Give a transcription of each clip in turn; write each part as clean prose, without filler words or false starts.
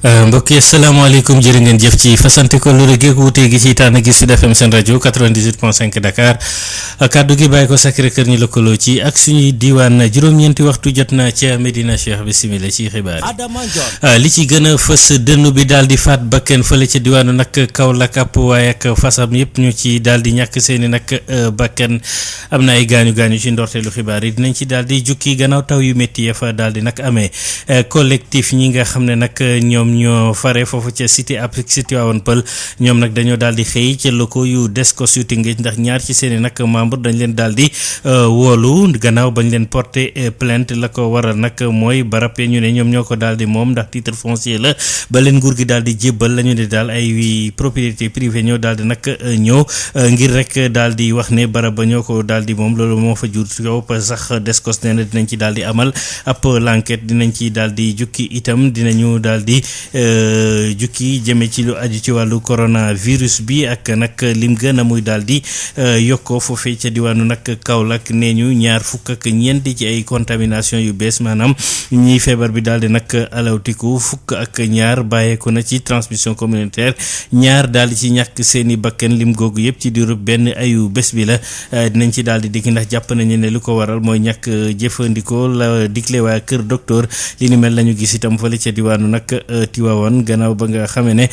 mbokk yi asalaamaaleykum jërë ngeen jëf ci fasante ko lu rëgg wuute gi ci tànn gi Sud FM seen rajo 98.5 Dakar kaddu gi bàyyi ko Sacré-Cœur ñu lëkkaloo ci ak suñuy diwaan juróom-ñeenti waxtu jot na ca Medina Cheikh bismillah ci xibaar yi li ci gën a fës dënnu bi daal di faat bakken fële ca diwaanu nag Kaolack ab waaye ak fasam yëpp ñu ci daal di ñàkk seeni nag bakken am na ay gaañu ci ndorteelu xibaar yi dinañ ci daal di jukki gannaaw taw yu métti ya fa daal di nag amee collectif ñi nga xam ne nag ñoom ñoo fare foofu ca cité Apix Tivaouane Peulh ñoom nag dañoo daal di xëy ca locaux yu Descos yu Tëngéej ndax ñaar ci seeni nag membre dañ leen daal di woolu gannaaw bañ leen porter plainte la ko waral nag mooy barab ya ñu ne ñoom ñoo ko daal di moom ndax titre foncier la ba leen nguur gi daal di jébbal la ñu ne daal ay propriété privée ñoo daal di nag ñëw ngir rek daal di wax ne barab ba ñoo ko daal di moom loolu moo fa jur yow sax Descos nee na dinañ ci daal di amal ab l'enquête dinañ ci daal di jukki itam dinañu daal di jukki jëme ci lu aju ci wàllu coronavirus bi ak nag lim gën a muy daal di yokkoo foofee ca diwaanu nag Kaolack nee ñu ñaar fukk ak ñeent ci ay contamination yu bees maanaam ñi feebar bi daal di nag alawtiku fukk ak ñaar bàyyeeku na ci transmission communautaire ñaar daal di ci ñàkk seeni bakken lim googu yëpp ci diiru benn ayu bés bi la dinañ ci daal di dikk ndax jàpp nañu ne lu ko waral mooy ñàkk jëfandikoo la digle waa kër docteur li ni mel lañu gis itam fële ca diwaanu nag Tivaouane gannaaw ba nga xamee ne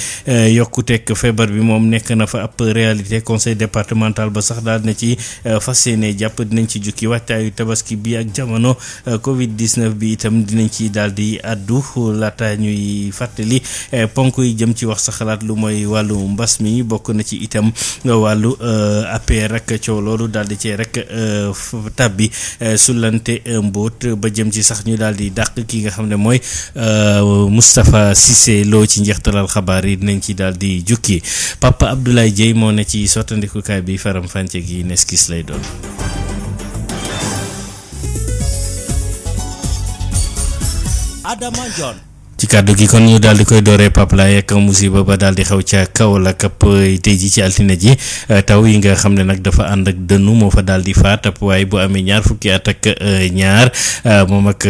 yokkuteeg feebar bi moom nekk na fa ab réalité conseil départemental ba sax daal na ci fas yéene jàpp dinañ ci jukki waxtaayu tabaski bi ak jamono Covid 19 bi itam dinañ ci daal di addu laata ñuy fàttali ponk yi jëm ci wax sa xalaat lu mooy wàllu mbas mi bokk na ci itam wàllu APR ak coow loolu daal di cee rek tabbi sulante mbóot ba jëm ci sax ñu daal di dàq ki nga xam ne mooy Moustapha Cissé Lo ci njeextalal xabaar yi dinañ ci daal di jukki Papa Abdoulaye Dieye moo ne ci sottandikukaay bi faram fànce gi neskis lay doon. Adama John ci kàddu gi kon ñu daal di koy dooree paplaay ak musiba ba daal di xew ca Kaolack ab tey ji ci altine ji taw yi nga xam ne nag dafa ànd ak dënnu moo fa daal di faat ab waaye bu amee ñaar fukki at ak ñaar moom ak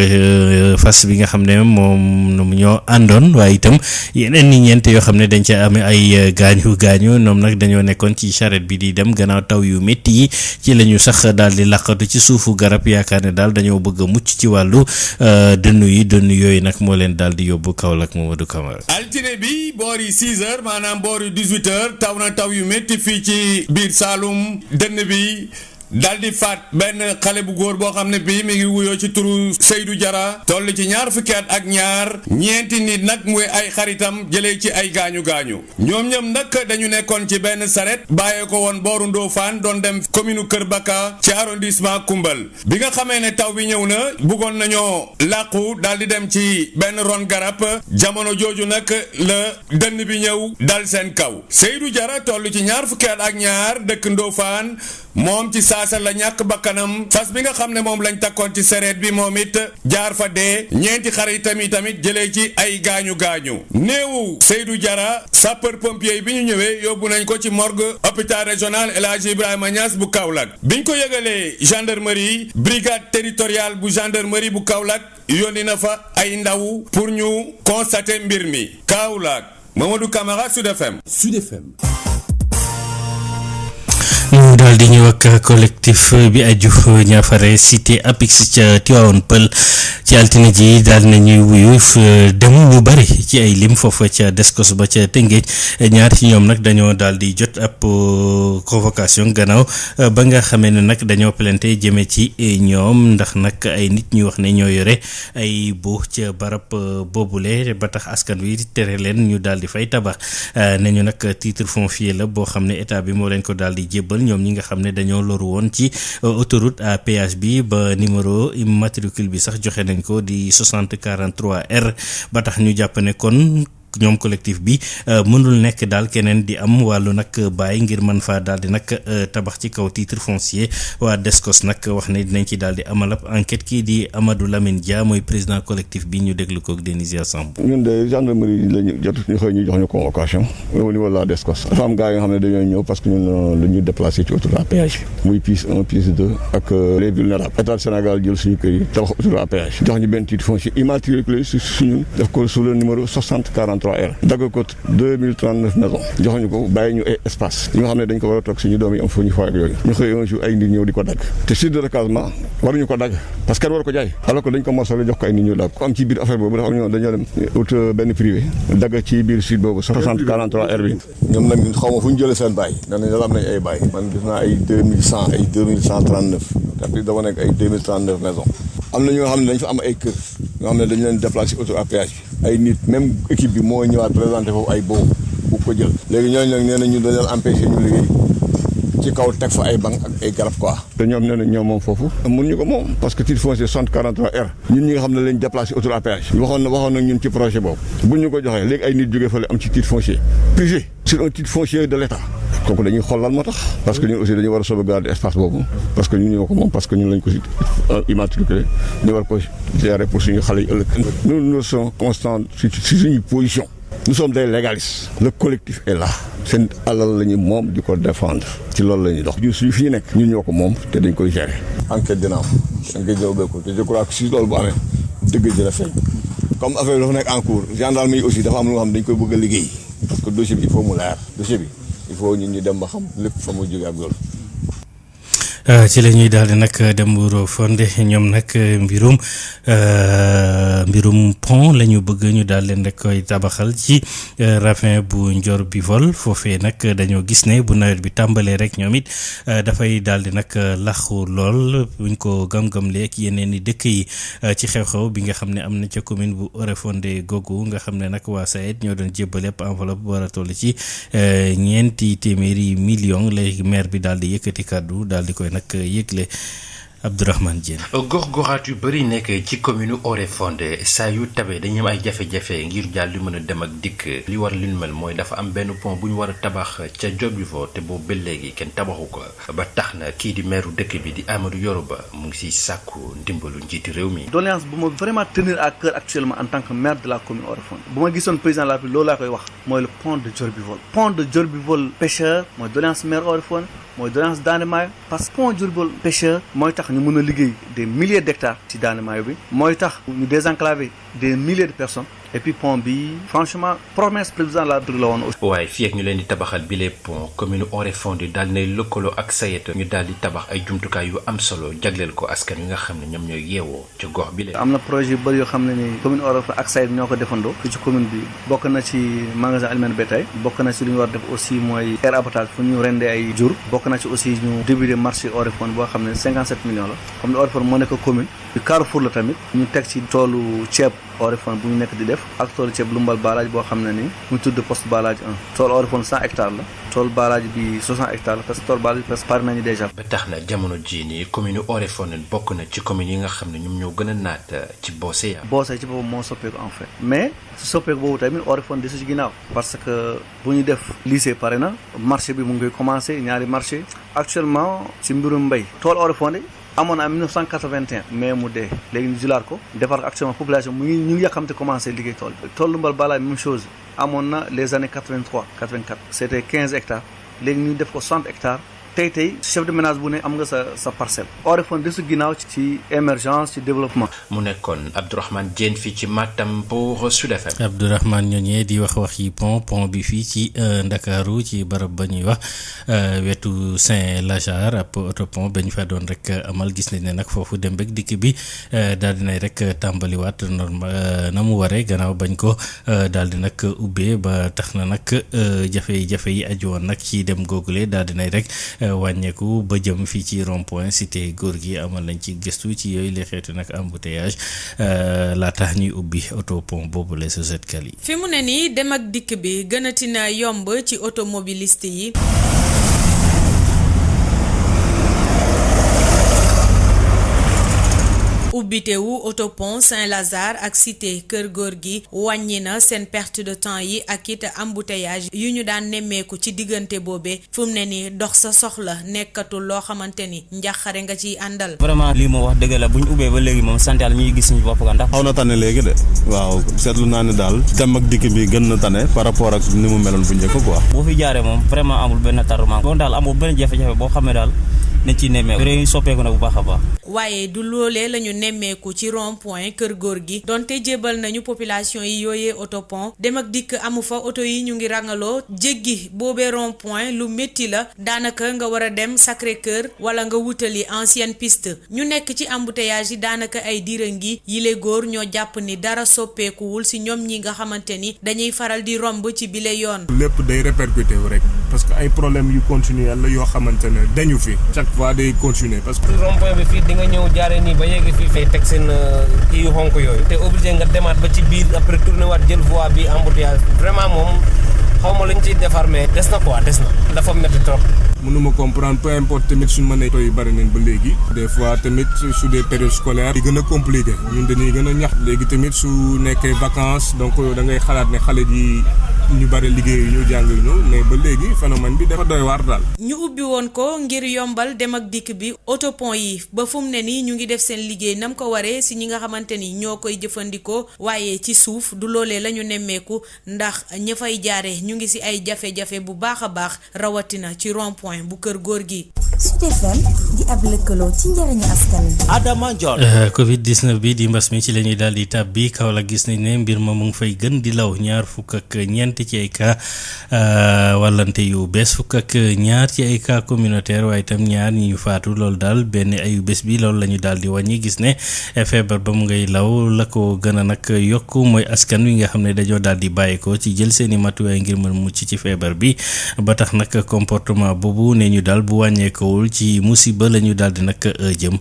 fas bi nga xam ne moom ñoo àndoon waaye itam yeneen ni ñeent yoo xam ne dañ ca amee ay gaañu ñoom nag dañoo nekkoon ci charrette bi di dem gannaaw taw yu métti yi ci la ñu sax daal di laqatu ci suufu garab yaakaar ne daal dañoo bëgg a mucc ci wàllu dënnu yooyu nag moo leen daal di yóbbu bu Kaolack Mamadou Camara. altine bi boori 6h maanaam boori 18h taw na taw yu métti fii ci biir Saloum dënn bi dal di faat benn xale bu góor boo xam ne bii mi ngi wuyoo ci turu Seydou Diarra toll ci ñaar fukki at ak ñaar ñeenti nit nag muy ay xaritam jëlee ci ay gaañu ñoom nag dañu nekkoon ci benn saret bàyyee ko woon booru Ndofane doon dem commune Kër Baka ci arrondissement Koumbal bi nga xamee ne taw bi ñëw na bëggoon nañoo làqu daal di dem ci benn ron garab jamono jooju nag la dënn bi ñëw dal seen kaw Seydou Diarra toll ci ñaar fukki at ak ñaar dëkk Ndofane moom ci saasa la ñàkk bakkanam fas bi nga xam ne moom lañ takkoon ci sereet bi moom it jaar fa dee ñeenti xaritam yi tamit jëlee ci ay gaañu néewu Seydou Diarra sapeur pompier bi ñu ñëwee yóbbu nañ ko ci morgue hôpital régional El Hadji Ibrahima Niass bu Kaolack biñ ko yëgalee gendarmerie brigade territoriale bu gendarmerie bu Kaolack yónni na fa ay ndaw pour ñu constater mbir mi Kaolack Mamadou Camara Sud FM. ñu daal di ñëw ak collectif bi aju ñaafare cité Apix ca Tivaouane Peulh ci altine ji daal nañuy wuyu dem ñu bari ci ay lim foofa ca Descos ba ca Tëngéej ñaar ci ñoom nag dañoo daal di jot ab convocation gannaaw ba nga xamee ne nag dañoo plainte jëme ci ñoom ndax nag ay nit ñu wax ne ñoo yore ay buux ca barab boobule ba tax askan wi tere leen ñu daal di fay tabax ne ñu nag titre foncier la boo xam ne état bi moo leen ko daal di jébbal ñoom ñi nga xam ne dañoo loru woon ci autoroute à péage bi ba numéro immatricule bi sax joxe nañ ko di 6043R ba tax ñu jàpp ne kon ñoom collectif bi mënul nekk daal keneen di am wàllu nag bàyyi ngir mën faa daal di nag tabax ci kaw titre foncier waa Descos nag wax ne dinañ ci daal di amal ab enquête kii di Amadou Lamine Dia mooy président collectif bi ñu déglu ko ak Denisia Samb. ñun de gendarmerie lañu jot ñu xëy ñu jox ñu convocation au niveau de la Descos dafa am gars yi nga xam ne dañoo ñëw parce que ñun la ñu déplacé ci autoroute à péage bi muy PIS 1 PIS 2 ak les vulnérables état du Sénégal jël suñu kër yi tabax autoroute à péage jox ñu benn titre foncier immatriculé suñu def ko sous le numéro 6043 143R dagg ko 2039 maisons joxuñu ko bàyyi ñu ay espace yi nga xam ne dañ ko war a toog suñu doom yi am fu ñu fooy ak yooyu ñu xëy un jour ay nit ñëw di ko dagg te site de recasement waruñu ko dagg parce que kenn war ko jaay alors que dañ ko morcelé jox ko ay nit ñu dagg ko am ci biir affaire boobu dafa am ñoo dañoo dem ut benn privé dagg ci biir site boobu 6043R bi ñoom nag xaw ma fu ñu jëlee seen bàyyi nee nañ dala am nañ ay bàyyi man gis naa ay 2100 ay 2139 te dafa nekk ay 2039 maisons am na ñoo xam ne dañ fa am ay kër ñoo xam ne dañu leen déplacé auto à péage bi ay nit même équipe bi moo ñëwaat présenté foofu ay boobu bu ko jël léegi ñooñu nag nee na ñu dañu empêché ñu liggéey ci kaw teg fa ay banc ak ay garab quoi te ñoom nee na ñoom moom foofu mun ñu ko moom parce que titre foncier 6043R ñun ñi nga xam ne lañ déplacé auto à péage waxoon nag ñun ci projet boobu buñ ñu ko joxee léegi ay nit jógee fële am ci titre foncier privé sur un titre foncier de l'État kooku dañuy xool lan moo tax parce que ñun aussi dañu war a sauvegarder espace boobu parce que ñun ñoo ko moom parce que ñun lañ ko si immatriculé ñu war ko gérer pour suñu xale yi ëllëg. nous sommes constants si suñu position. nous sommes des légalistes. le collectif est là. seen alal la ñu moom di ko défendre. ci loolu la ñuy dox. ñun suñu fi ñu nekk ñun ñoo ko moom te dañ koy gérer. enquête dina am. enquête dina ubbeeku te je crois que si loolu bu amee dëgg ji la feeñ. comme affaire bi dafa nekk en cours gendarme yi aussi dafa am lu nga xam dañ koy bëgg a liggéey parce que dossier bi il faut mu leer dossier bi. il faut ñun ñu dem ba xam lépp fa mu jóge ak loolu. ci la ñuy daal di nag dem Wuro Fondé ñoom nag mbirum pont la ñu bëgg ñu daal leen rek koy tabaxal ci ravin bu Ndior Bivol foofee nag dañoo gis ne bu nawet bi tàmbalee rek ñoom it dafay daal di nag laxu lool buñ ko gam-gamlee ak yeneen i dëkk yi ci xew-xew bi nga xam ne am na ca commune bu Wuro Fondé googu nga xam ne nag waa SAED ñoo doon jébbale ab enveloppe bu war a toll ci 400 millions léegi maire bi daal di yëkkati kàddu daal di koy nag yëgle Abdourahmane Diène. gox-goxaat yu bëri nekk ci commune Wuro Fondé saa yu tabee dañu am ay jafe-jafe ngir jàll lu mën a dem ak dikk li war li mel mooy dafa am benn pont bu ñu war a tabax ca Ndior Bivol te boobu ba léegi kenn tabaxu ko ba tax na kii di maire dëkk bi di Amadou Yoro Ba mu ngi siy sàkku ndimbalu njiiti réew mi. doléance bu ma vraiment tenir à cœur actuellement en tant que maire de la commune Wuro Fondé bu ma gisoon président de la République loolu laa koy wax mooy le pont de Ndior Bivol. pont de Ndior Bivol pêcheur mooy doléance maire Wuro Fondé mooy doléance Daande Maayo parce que pont Ndior Bivol pêcheur mooy tax ñu mën a liggéey des milliers d'hectares ci Daande Maayo bi mooy tax ñu désenclaver des milliers de personnes et puis pont bi franchement promesse président de la République la woon aussi. waaye fii ak ñu leen di tabaxal bile pont commune Wuro Fondé daal nay lëkkaloo ak SAED ñu daal di tabax ay jumtukaay yu am solo jagleel ko askan wi nga xam ne ñoom ñooy yeewoo ca gox bi la. am na projet yu bëri yoo xam ne ni commune Wuro Fondé ak SAED ñoo ko defandoo fii ci commune bi bokk na ci magasin alimentaire bétail bokk na ci lu ñu war def aussi mooy air abattage fu ñu rendee ay jur bokk na ci aussi ñu débuté marché Wuro Fondé boo xam ne 57 millions la comme ne Wuro Fondé moo nekk commune bi Carrefour la tamit ñu teg ci toolu ceeb Wuro Fondé bu ñu nekk di def ak toolu ceeb Lumbal Balaj boo xam ne ni mu tudd poste Balaj 1 tool Wuro Fondé 100 hectares la tool Balaj bi 60 hectares la parce que tool Balaj bi parce que pare nañu déjà. ba tax na jamono jii nii commune Wuro Fondé bokk na ci commune yi nga xam ne ñoom ñoo gën a naat ci Bosse. Bosse ci boobu moo soppeeku en fait mais su soppeeku boobu tamit Wuro Fondé desu ci ginnaaw parce que bu ñu def lycée pare na marché bi mu ngi commencé ñaari marché actuellement ci mbirum mbay tool Wuro Fondé amoon na en 1981 mais mu dee léegi ñu julaat ko defar ko actuellement population mu ngi ñu ngi yàkkamte commencé liggéey tool bi tool Lumbal Balaj même chose amoon na les années 83 84 c'était 15 hectares léegi ñu def ko 60 hectares tey chef de ménage bu ne am nga sa parcelle. Wuro Fondé desu ginnaaw ci émergence ci développement. mu nekkoon Abdourahmane Diène fii ci Matam pour Sud FM. Abdourahmane ñooñee di wax yi pont bi fii ci Ndakaaru ci barab ba ñuy wax wetu Saint-Lazare ab autopont ba ñu fa doon rek amal gis nañ ne nag foofu dem rek dikk bi daal dinay rek tàmbaliwaat normal na mu waree gannaaw bañ ko daal di nag ubbee ba tax na nag jafe-jafe yi aju woon nag ci dem googule daal dinay rek. wàññeeku ba jëm fii ci rond point cité góor gi amal nañ ci gëstu ci yooyu li xeetu nag embouteillage laata ñuy ubbi autopont boobu la Sosette Kali. fi mu ne nii dem ak dikk bi gënati na yomb ci automobiliste yi. ubbitewu autopont Saint-Lazare ak cité Kër Gorgui wàññi na seen perte de temps yi ak it embouteillage yu ñu daan nemmeeku ci diggante boobee fu mu ne nii dox sa soxla nekkatul loo xamante ni njaxare nga ciy àndal. vraiment lii moo wax dëgg la bu ñu ubbee ba léegi moom sant Yàlla ñuy gis suñu bopp ga ndax xaw na tane léegi de waaw seetlu naa ne daal dem ak dikk bi gën na tane par rapport ak ni mu meloon bu njëkk quoi. boo fi jaaree moom vraiment amul benn tardement moom daal amul benn jafe-jafe boo xam ne daal nañ ciy nemmeeku réew yi soppeeku na bu baax a baax. waaye du loolee la ñu nemmeeku ci rond point kër góor gi donte jébal nañu population yi yooyee autopont dem ak dikk amu fa oto yi ñu ngi rangaloo jéggi boobee rond point lu métti la daanaka nga war a dem Sacré-Cœur wala nga wutali ancienne piste ñu nekk ci embouteillage yi daanaka ay diirangi yile góor ñoo jàpp ni dara soppeekuwul si ñoom ñi nga xamante ni dañuy faral di romb ci bile yoon. lépp day répercuté wu rek parce que ay problème yu continuel la yoo xamante ne dañu fi chaque fois day continuer parce que rond-point bi fii di nga ñëw jaaree nii ba yegg fii fay teg seen kii yu xonk yooyu te obligé nga demaat ba ci biir après tourner waat jël voie bi embouteillage vraiment moom xaw ma lu ñu ciy defar mais des na quoi des na dafa métti trop. mënuma comprendre peu importe tamit suñu mënee toy bari nañ ba léegi des fois tamit su dee période scolaire yi gën a compliqué ñun dañuy gën a ñax léegi tamit su nekkee vacances donc da ngay xalaat ne xale yi ñu bari liggéey ñu jàng ñu mais ba léegi phénomène bi dafa doy waar daal. ñu ubbi woon ko ngir yombal dem ak dikk bi autopont yi ba fu mu ne nii ñu ngi def seen liggéey nam ko waree si ñi nga xamante ni ñoo koy jëfandikoo waaye ci suuf du loolee la ñu nemmeeku ndax ña fay jaare ñu ngi si ay jafe-jafe bu baax a baax rawatina ci rond-point bu kër góor gi. Sud FM di ab lëkkaloo ci njëriñu askan wi. Adama Ndiol. Covid 19 bi di mbas mi ci la ñuy daal di tàbb bi Kaolack gis nañ ne mbir ma mu ngi fay gën di law ñaar fukk ak ñeent ci ay cas wàllante yu bees fukk ak ñaar ci ay cas communautaire waaye itam ñaar ñi ñu faatu loolu daal benn ayu bés bi loolu la ñu daal di wàññi gis ne feebar ba mu ngay law la ko gën a nag yokk mooy askan wi nga xam ne dañoo daal di bàyyeekoo ci jël seeni matuwaay ngir mën mucc ci feebar bi ba tax nag comportement boobu ne ñu daal bu wàññeekowul ci musiba la ñu daal di nag jëm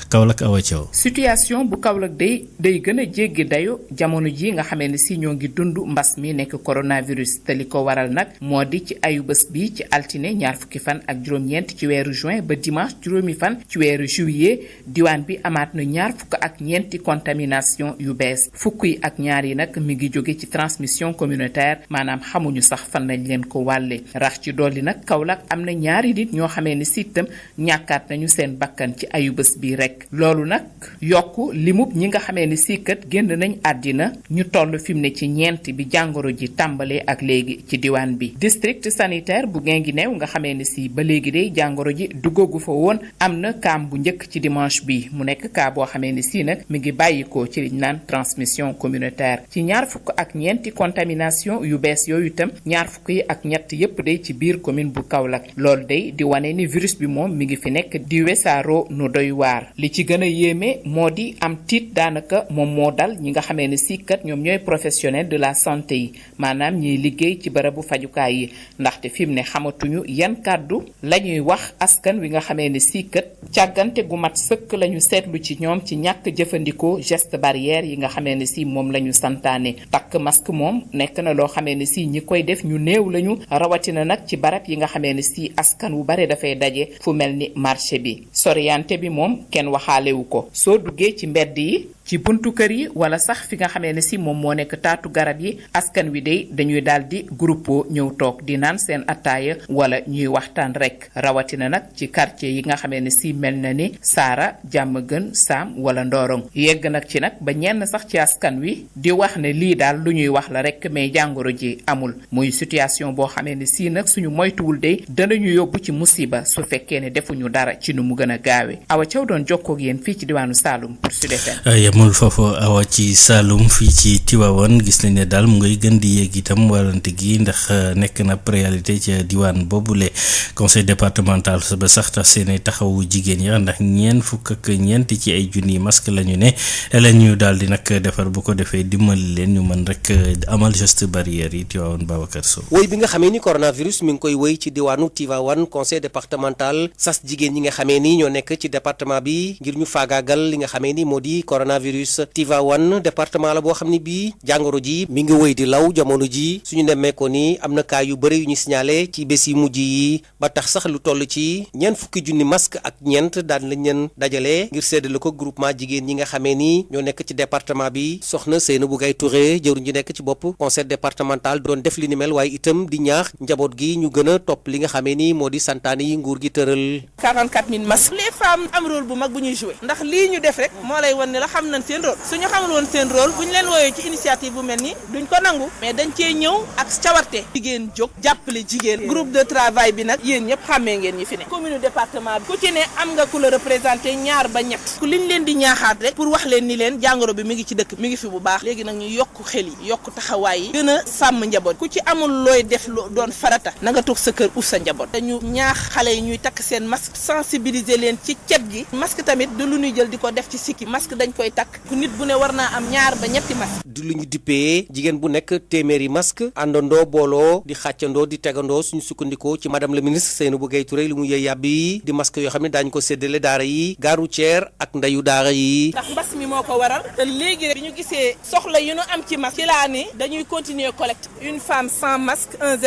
Kaolack Awa Thiaw. situation bu Kaolack day gën a jéggi dayo jamono ji nga xamee ne si ñoo ngi dund mbas mi nekk coronavirus te li ko waral nag moo di ci ayu bés bi ci altine ñaar fukki fan ak juróom-ñeent ci weeru juin ba dimanche juróomi fan ci weeru juillet diwaan bi amaat na ñaar fukk ak ñeenti contamination yu bees fukk yi ak ñaar yi nag mi ngi jóge ci transmission communautaire maanaam xamuñu sax fan lañ leen ko wàlle rax ci dolli nag Kaolack am na ñaari nit ñoo xamee ni siitam ñàkkaat nañu seen bakkan ci ayu bés bi rek loolu nag yokk limub ñi nga xamee ni siikat génn nañ àddina ñu toll fi mu ne ci ñeent bi jàngoro ji tàmbalee ak léegi ci diwaan bi district sanitaire bu Guinguinéo nga xamee ni si ba léegi de jàngoro ji duggagu fa woon am na kaam bu njëkk ci dimanche bi mu nekk kaa boo xamee ni si nag mi ngi bàyyikoo ci liñ naan transmission communautaire ci ñaar fukk ak ñeenti contamination yu bees yooyu itam ñaar fukk yi ak ñett yépp day ci biir commune bu Kaolack loolu day di wane ni virus bi moom mi ngi fi nekk di wesaaroo nu doy waar li ci gën a yéeme moo di am tiit daanaka moom moo dal ñi nga xamee ne si kat ñoom ñooy professionnel de la santé yi maanaam ñiy liggéey ci bërëbu fajukaay yi ndaxte fi mu ne xamatuñu yan kàddu la ñuy wax askan wi nga xamee ne si kat càggante gu mat sëkk la ñu seetlu ci ñoom ci ñàkk jëfandikoo geste barrière yi nga xamee ne si moom la ñu santaane takk masque moom nekk na loo xamee ne si ñi koy def ñu néew lañu rawatina nag ci barab yi nga xamee ne si askan wu bare dafay daje fu mel ni marché bi soriante bi moom kenn waxaalewu ko soo duggee ci mbedd yi ci buntu kër yi wala sax fi nga xamee ne si moom moo nekk taatu garab yi askan wi day dañuy daal di groupe ñëw toog di naan seen attaaya wala ñuy waxtaan rek rawatina nag ci quartier yi nga xamee ne si mel na ni Saara Jàmmagën Saam wala Ndorong yegg nag ci nag ba ñenn sax ci askan wi di wax ne lii daal lu ñuy wax la rek mais jàngoro ji amul muy situation boo xamee ne si nag suñu moytuwul day danañu yóbbu ci musiba su fekkee ne defuñu dara ci nu mu gën a gaawe Awa Thiaw doon jokkoo ak yéen fii ci diwaanu Saloum pour Sud FM. mul foofu Awa ci Saloum fii ci Tivaouane gis nañ ne daal mu ngay gën di yéeg itam warante gi ndax nekk na réalité ca diwaan boobule conseil départemental ba sax tax seen taxawu jigéen ya ndax fukk ak ñeent ci ay junni masque la ñu ne la ñu daal di nag defar bu ko defee dimbali leen ñu mën rek amal geste barrière yi Tivaouane Babacar Sow. woy bi nga xamee ni coronavirus mi ngi koy woy ci diwaanu Tivaouane conseil départemental sas jigéen ñi nga xamee ni ñoo nekk ci département bi ngir ñu faagaagal li nga xamee ni moo di coronavirus Tivaouane département la boo xam ne bii jàngoro ji mi ngi woy di law jamono ji suñu nemmeekoo ni am na cas yu bëri yu ñu signalé ci bés yi mujj yi ba tax sax lu toll ci fukki junni masque ak ñeent daan lañ leen dajale ngir séddale ko groupement jigéen ñi nga xamee ni ñoo nekk ci département bi soxna Seynabou Gaye Touré jëruñ ji nekk ci bopp conseil départemental doon def li ni mel waaye itam di ñaax njaboot gi ñu gën a topp li nga xamee ni moo di santaane yi nguur gi tëral 44 000 masques les femmes am rôle bu mag bu ñuy joué ndax lii ñu def rek moo lay wan ne la xam nañ seen rôle suñu xamul woon seen rôle bu ñu leen wooyee ci initiative bu mel nii duñ ko nangu mais dañ cee ñëw ak cawarte jigéen jóg jàppale jigéen groupe de travail bi nag yéen ñëpp xàmmee ngeen ñi fi ne commune département bi ku ci ne am nga ku la représenté ñaar ba ñett ku liñ leen di ñaaxaat rek pour wax leen ni leen jàngoro bi mi ngi ci dëkk mi ngi fi bu baax léegi nag ñu yokk xel yi yokk taxawaay yi gën a sàmm njaboot ku ci amul looy def lu doon farata na nga toog sa kër uf sa njaboot dañu ñaax xale yi ñuy takk seen masque sensibiliser leen ci cet gi masque tamit du lu ñuy jël di ko def ci sikki masque dañ koy takk ku nit bu ne war naa am ñaar ba ñetti masque du lu ñu dippee jigéen bu nekk téeméeri masque àndandoo booloo di xàccandoo di tegandoo suñu sukkandikoo ci madame la ministre Seynabou Gaye Touré li mu yëy yàbbi di masque yoo xam ne daañu ko séddale daara yi gare routière ak ndeyu daara yi ndax mbas mi moo ko waral te léegi bi ñu gisee soxla yu ñu am ci masque ci laa ni dañuy continuer collecte une femme sans masque 100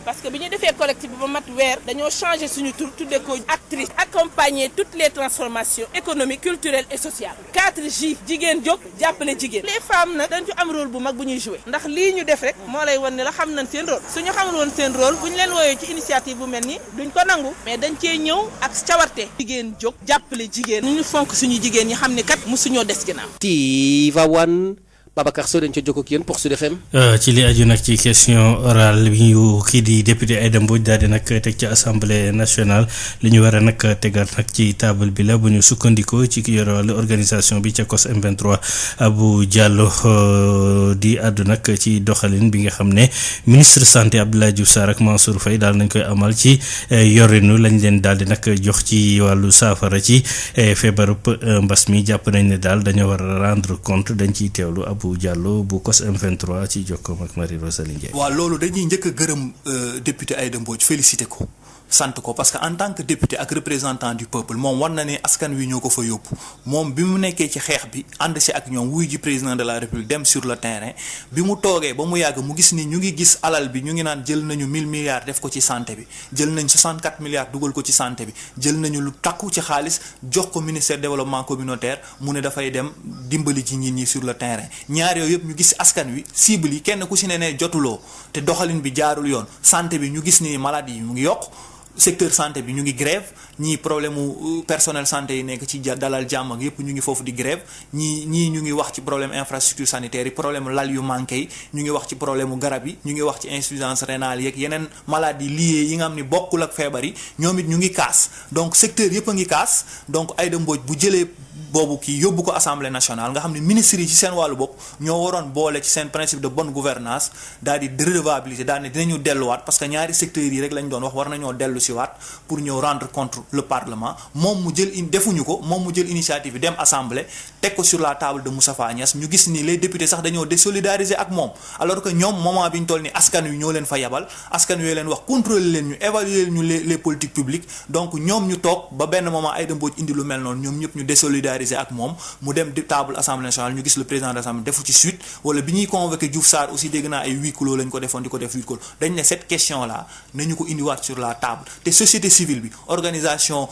parce que bi ñu defee collecte bi ba mat weer dañoo changer suñu tur tudde ko actrice accompagner toutes les transformations économiques culturelles et sociales 4J jigéen jóg jàppale jigéen les femmes nag dañ ci am rôle bu mag bu ñuy jouer ndax lii ñu def rek moo lay won ne la xam nañ seen rôle suñu xamul woon seen rôle bu ñu leen wooyee ci initiative bu mel nii duñ ko nangu mais dañ cee ñëw ak cawarte jigéen jóg jàppale jigéen ñu fonk suñu jigéen ñi xam ne kat musuñoo des ginnaaw Tivaouane Babacar Sow dañ ca jokkoo ak yéen pour Sud FM. ci li aju nag ci question orale bi ñu kii di député Aïda Mbodj daal di nag teg ci assemblée nationale li ñu war a nag tegaat nag ci table bi la bu ñu sukkandikoo ci ki yore wàllu organisation bi ca COS M23 Abou Diallo di àddu nag ci doxalin bi nga xam ne ministre santé Abdoulaye Diouf Sarr ak Mansour Faye daal nañ koy amal ci yorinu lañ leen daal di nag jox ci wàllu saafara ci feebarub mbas mi jàpp nañ ne daal dañoo war a rendre compte dañ ciy teewlu Abou Diallo bu COS M23 ci jokkoom ak Marie Rosalie Ndiaye. waaw loolu dañuy njëkk a gërëm député Aïda Mbodj félicité ko sant ko parce que en tant que député ak représentant du peuple moom war na ne askan wi ñoo ko fa yóbbu moom bi mu nekkee ci xeex bi ànd si ak ñoom wuy ji président de la république dem sur le terrain bi mu toogee ba mu yàgg mu gis ni ñu ngi gis alal bi ñu ngi naan jël nañu 1000 milliards def ko ci santé bi jël nañ 64 milliards dugal ko ci santé bi jël nañu lu takku ci xaalis jox ko ministère développement communautaire mu ne dafay dem dimbali ci nit ñi sur le terrain ñaar yooyu yëpp ñu gis askan wi cible yi kenn ku si ne jotuloo te doxalin bi jaarul yoon santé bi ñu gis ni maladie yi mu ngi yokk secteur santé bi ñu ngi grève ñii problème mu personnel santé yi nekk ci dalal jàmm ak yépp ñu ngi foofu di grève ñii ñu ngi wax ci problème infrastructure sanitaire yi problème lal yu manqué yi ñu ngi wax ci problème mu garab yi ñu ngi wax ci insuffisance rénale yeeg yeneen maladies liées yi nga xam ni bokkul ak feebar yi ñoom it ñu ngi kaas donc secteur yépp a ngi kaas donc Aïda Mbodj bu jëlee boobu kii yóbbu ko assemblée nationale nga xam ne ministres yi ci seen wàllu bopp ñoo waroon boole ci seen principe de bonne gouvernance daal di redevabilité daal ne dinañu delluwaat parce que ñaari secteurs yi rek lañ doon wax war nañoo dellu si waat pour ñëw rendre compte le parlement moom mu jël defuñu ko moom mu jël initiative bi dem assemblée teg ko sur la table de Moustapha Niasse ñu gis ni les députés sax dañoo désolidariser ak moom alors que ñoom moment bi ñu toll ni askan wi ñoo leen fa yabal askan wi leen wax contrôler leen ñu évaluer leen ñu les politiques publiques donc ñoom ñu toog ba benn moment Aïda Mbodj indi lu mel noonu ñoom ñëpp ñu désolidariser ak moom mu dem table assemblée nationale ñu gis le président de l'assemblée defu ci suite wala bi ñuy convoqué Diouf Sarr aussi dégg naa ay huis clos lañ ko defoon di ko def huis clos dañ ne cette question là nañu ko indiwaat sur la table te société civile bi organisation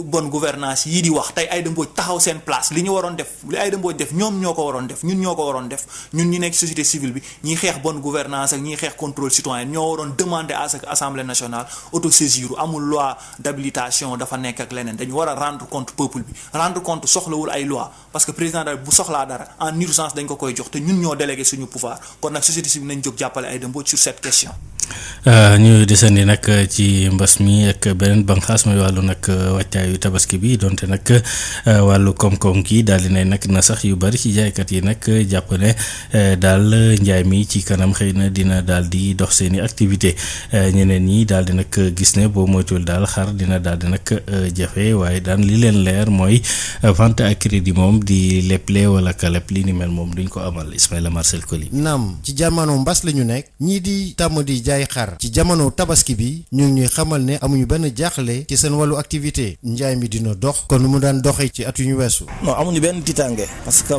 bonne gouvernance yii di wax tey Aïda Mbodj taxaw seen place li ñu waroon def li Aïda Mbodj def ñoom ñoo ko waroon def ñun ñoo ko waroon def ñun ñi nekk société civile bi ñiy xeex bonne gouvernance ak ñiy xeex contrôle citoyen ñoo waroon demander à ce que assemblée nationale autosaisir amul loi d'habilitation dafa nekk ak leneen dañu war a rendre compte peuple bi rendre compte soxlawul ay loi parce que président bu soxlaa dara en urgence dañ ko koy jox te ñun ñoo délégué suñu pouvoir kon nag société civile nañ jóg jàppale Aïda Mbodj sur cette question. ñu desandi nag ci mbas mi ak beneen banxaas mooy wàllu nag wàccaayu tabaski bi donte nag wàllu koom-koom gi daal di ne nag na sax yu bari ci jaaykat yi nag jàpp ne daal njaay mi ci kanam xëy na dina daal di dox seeni activité ñeneen ñi daal di nag gis ne boo moytuwul daal xar dina daal di nag jafe waaye daan li leen leer mooy vente à crédit moom di leble wala ka leb li ni mel moom duñ ko amal Ismaïla Marcel Coly. naam ci jamono mbas la ñu nekk ñii di tàmm di jaay xar ci jamono tabaski bi ñu ngi ñuy xamal ne amuñu benn jaaxle ci seen wàllu activité njaay mi dina dox kon nu mu daan doxee ci at yu ñu weesu. non amuñu benn tiitaange parce que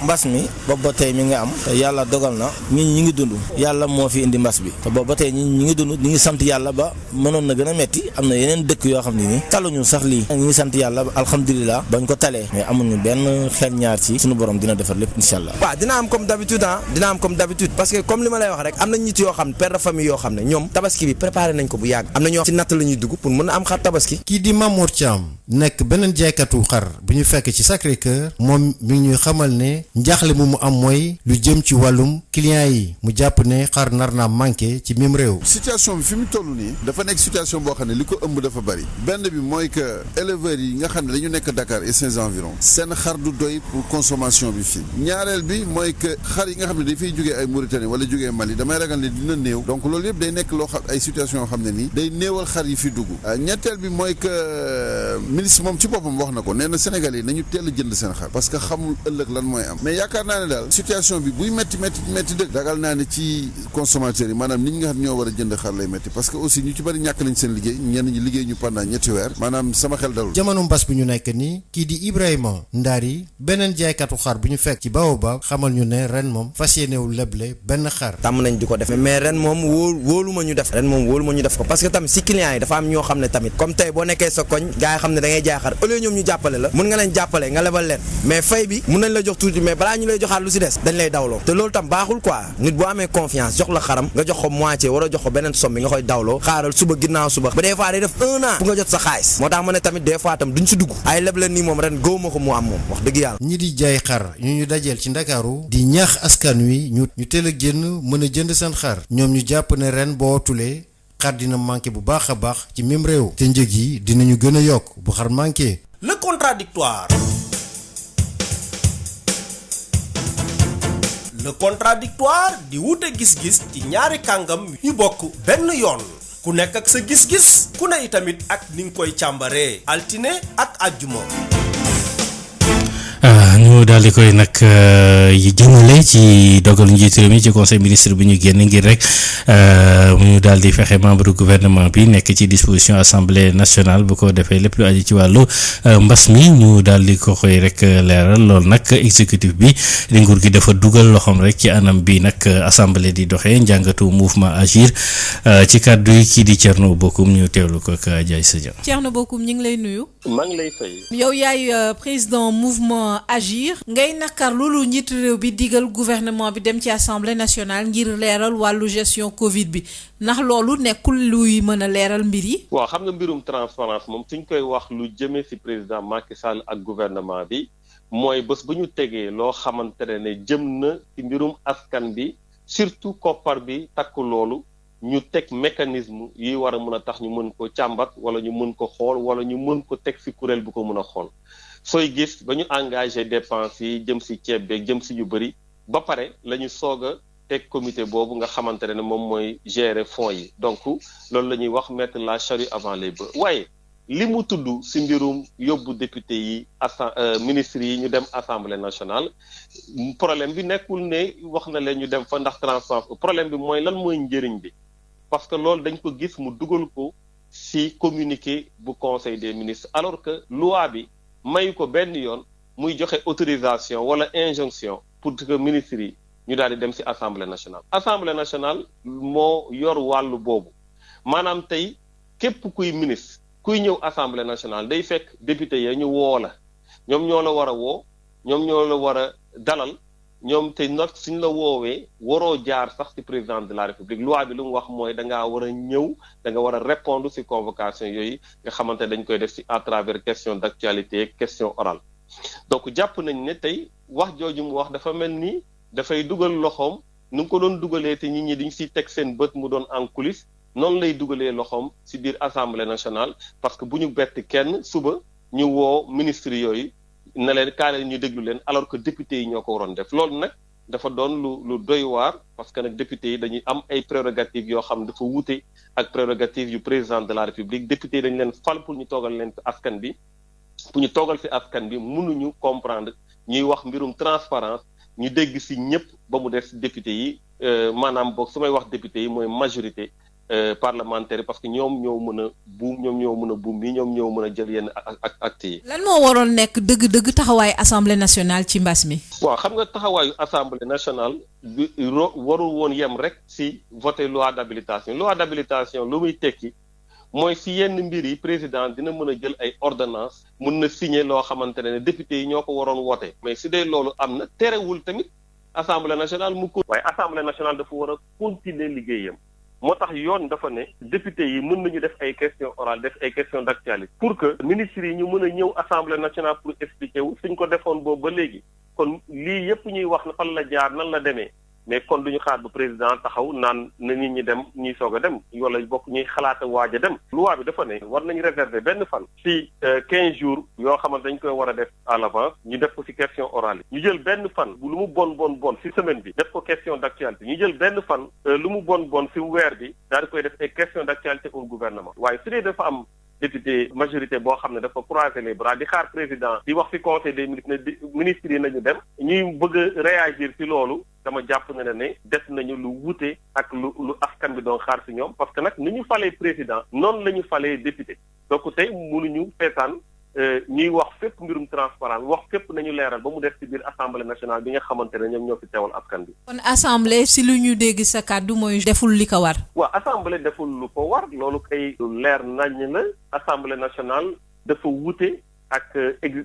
mbas mi boobu ba tey mi nga am te yàlla dogal na nit ñi ngi dund yàlla moo fi indi mbas bi te boobu ba tey ñi ngi dund ñi ngi sant yàlla ba mënoon na gën a metti am na yeneen dëkk yoo xam ne ni taluñu sax lii ñi ngi sant yàlla ba alhamdulilah bañ ko talee mais amuñu benn xel ñaar ci suñu borom dina defar lépp incha allah. waaw dina am comme d'habitude dina am comme d'habitude parce que comme li ma lay wax rek am na nit yoo xam ne père de famille yoo xam ne ñoom tabaski bi préparé nañ ko bu yàgg am na ñoo ci natt la ñuy dugg pour mën a am xar tabaski. kii di Mamour Thiam nekk beneen jaaykatu xar bu ñu fekk ci Sacré-Cœur moom mi ngi ñuy xamal ne njaaxle mu am mooy lu jëm ci wàllum client yi mu jàpp ne xar nar naa manqué ci mim réew. situation bi fi mu toll nii dafa nekk situation boo xam ne li ko ëmb dafa bari benn bi mooy que éleveurs yi nga xam ne dañu nekk Dakar et ses environs seen xar du doy pour consommation bi fii ñaareel bi mooy que xar yi nga xam ne dafay jógee ay Mauritanie wala jógee Mali damay ragal ne dina néew donc loolu yëpp day nekk loo xam ay situation yoo xam ne nii day néewal xar yi fi dugg ñetteel bi mooy que ministre moom ci boppam wax na ko nee na Sénégal yi nañu teel a jënd seen xar parce que xamul ëllëg lan mooy am mais yaakaar naa ne daal situation bi buy métti dëgg ragal naa ne ci consommateurs yi maanaam nit ñi nga xam ñoo war a jënd xar lay métti parce que aussi ñu ci bari ñàkk nañ seen liggéey ñenn ñi liggéey ñu pendant ñetti weer maanaam sama xel dalul. jamono mbas bi ñu nekk nii kii di Ibrahima Ndari beneen jaaykatu xar bu ñu fekk ci Baobab xamal ñu ne ren moom fas yéenewul leble benn xar. tàmm nañ di ko def mais ren moom wóolu ma ñu def ko parce que tamit si clients yi dafa am ñoo xam ne tamit comme tey boo nekkee sa koñ gars yi xam ne da ngay jaay xar au lieu ñoom ñu jàppale la mën nga leen jàppale nga lebal leen mais fay bi mën nañ la jox tuuti mais balaa ñu lay joxaat lu si des dañ lay dawloo te loolu tam baaxul quoi nit boo amee confiance jox la xaram nga jox ko moitié war a jox ko beneen somme bi nga koy dawloo xaaral suba ginnaaw suba ba des fois day def 1 an pour nga jot sa xaalis moo tax ma ne tamit des fois tam duñ si dugg ay leb leen nii moom ren gëwuma ko mu am moom wax dëgg yàlla. ñi di jaay xar ñu dajeel ci Ndakaaru di ñaax askan wi ñu teel a génn mën a jënd seen xar ñoom ñu jàpp ne ren boo tulee xar dina manqué bu baax a baax ci même réew te njëg yi dinañu gën a yokk bu xar manqué. Le contradictoire. Le contradictoire di wute gis-gis ci ñaari kàngam yu bokk benn yoon ku nekk ak sa gis-gis ku ne itamit ak ni nga koy càmbaree altine ak àjjuma. ñu daal di koy nag jëmale ci dogalu njiitu réew mi ci conseil ministre bi ñu génn ngir rek mu daal di fexe membre gouvernement bi nekk ci disposition assemblée nationale bu ko defee lépp lu aju ci wàllu mbas mi ñu daal di ko koy rek leeral loolu nag exécutif bi di nguur gi dafa dugal loxoom rek ci anam bi nag assemblée di doxee njàngatu mouvement agir ci kàddu yi kii di Thierno Bocoum ñu teewlu ko ak Diaye Sadia. Thierno Bocoum ñu ngi lay nuyu. maa ngi lay fay. yow yaay président mouvement agir ngay nakar loolu njiitu réew bi digal gouvernement bi dem ci assemblée nationale ngir leeral wàllu gestion Covid bi ndax loolu nekkul luy mën a leeral mbir yi. waaw xam nga mbirum transparence moom suñ koy wax lu jëmee ci président Macky Sall ak gouvernement bi mooy bés bu ñu tegee loo xamante ne jëm na ci mbirum askan bi surtout koppar bi takk loolu ñu teg mécanisme yi war a mën a tax ñu mën ko càmbat wala ñu mën ko xool wala ñu mën ko teg ci kuréel bu ko mën a xool. sooy gis ba ñu engagé dépenses yi jëm ci ceeb beeg jëm ci yu bëri ba pare la ñu soog a teg comité boobu nga xamante ne moom mooy gérer fonds yi donc loolu la ñuy wax mettre la charrue avant les bœufs waaye li mu tudd ci mbirum yóbbu député yi ministres yi ñu dem assemblée nationale problème bi nekkul ne wax na leen ñu dem fa ndax transparence problème bi mooy lan mooy njëriñ bi parce que loolu dañ ko gis mu dugal ko ci communiqué bu conseil des ministres alors que loi bi mayu ko benn yoon muy joxe autorisation wala injonction pour que ministres yi ñu daal di dem ci assemblée nationale. assemblée nationale moo yor wàllu boobu maanaam tey képp kuy ministre kuy ñëw assemblée nationale day fekk député ya ñu woo la ñoom ñoo la war a woo ñoom ñoo la war a dalal ñoom te nag suñ la woowee waroo jaar sax ci président de la république loi bi lu mu wax mooy da ngaa war a ñëw da nga war a répondre ci convocation yooyu nga xamante dañ koy def ci à travers question d'actualité question orale donc jàpp nañ ne tey wax jooju mu wax dafa mel ni dafay dugal loxoom nu mu ko doon dugalee te nit ñi dañ ciy teg seen bët mu doon en coulisses noonu lay dugalee loxoom ci biir assemblée nationale parce que bu ñu bett kenn suba ñu woo ministre yooyu na leen kaale ñu déglu leen alors que député yi ñoo ko waroon def loolu nag dafa doon lu doy waar parce que nag député yi dañuy am ay prérogatives yoo xam dafa wuute ak prérogatives yu président de la république député yi dañu leen fal pour ñu toogal leen fi askan bi pour ñu toogal fi askan bi mënuñu comprendre ñuy wax mbirum transparence ñu dégg ci ñëpp ba mu des député yi maanaam boog su may wax député yi mooy majorité parlementaire parce que ñoom ñoo mën a buum bi ñoom ñoo mën a jël yenn ak actes yi. lan moo waroon nekk dëgg-dëgg taxawaayu assemblée nationale ci mbas mi. waaw xam nga taxawaayu assemblée nationale bi warul woon yem rek ci voter loi d'habilitation lu muy tekki mooy ci yenn mbir yi président dina mën a jël ay ordonnances mën na signer loo xamante ne député yi ñoo ko waroon wote mais si dee loolu am na terewul tamit assemblée nationale waaye assemblée nationale dafa war a continuer liggéeyam. moo tax yoon dafa ne député yi mën nañu def ay questions orales def ay questions d'actualité pour que ministres yi ñu mën a ñëw assemblée nationale pour expliquer wu suñ ko defoon boobu ba léegi kon lii yëpp ñuy wax fan la jaar nan la demee mais kon duñu xaar ba président taxaw naan na nit ñi dem ñuy soog a dem wala bokk ñuy xalaata waaj a dem loi bi dafa ne war nañu réserver benn fan ci 15 jours yoo xamante dañ koy war a def à l'avance ñu def ko ci question orale yi ñu jël benn fan lu mu bon ci semaine bi def ko question d'actualité ñu jël benn fan lu mu bon ci weer bi daal di koy def ay question d'actualité au gouvernement waaye su dee dafa am député majorité boo xam ne dafa croiser les bras di xaar président di wax ci conseil des ministres ne ministres yi nañu dem ñuy bëgg a réagir ci loolu dama jàpp ne def nañu lu wute ak lu askan bi doon xaar ci ñoom parce que nag ni ñu falee président noonu la ñu falee député donc tey mënuñu seetaan ñuy wax fépp mbirum transparent wax fépp nañu leeral ba mu def ci biir assemblée nationale bi nga xamante ne ñoom ñoo fi teewal askan bi. kon assemblée si lu ñu dégg sa kàddu mooy deful li ko war. waaw assemblée deful lu ko war loolu kay lu leer nañ la assemblée nationale dafa wute ak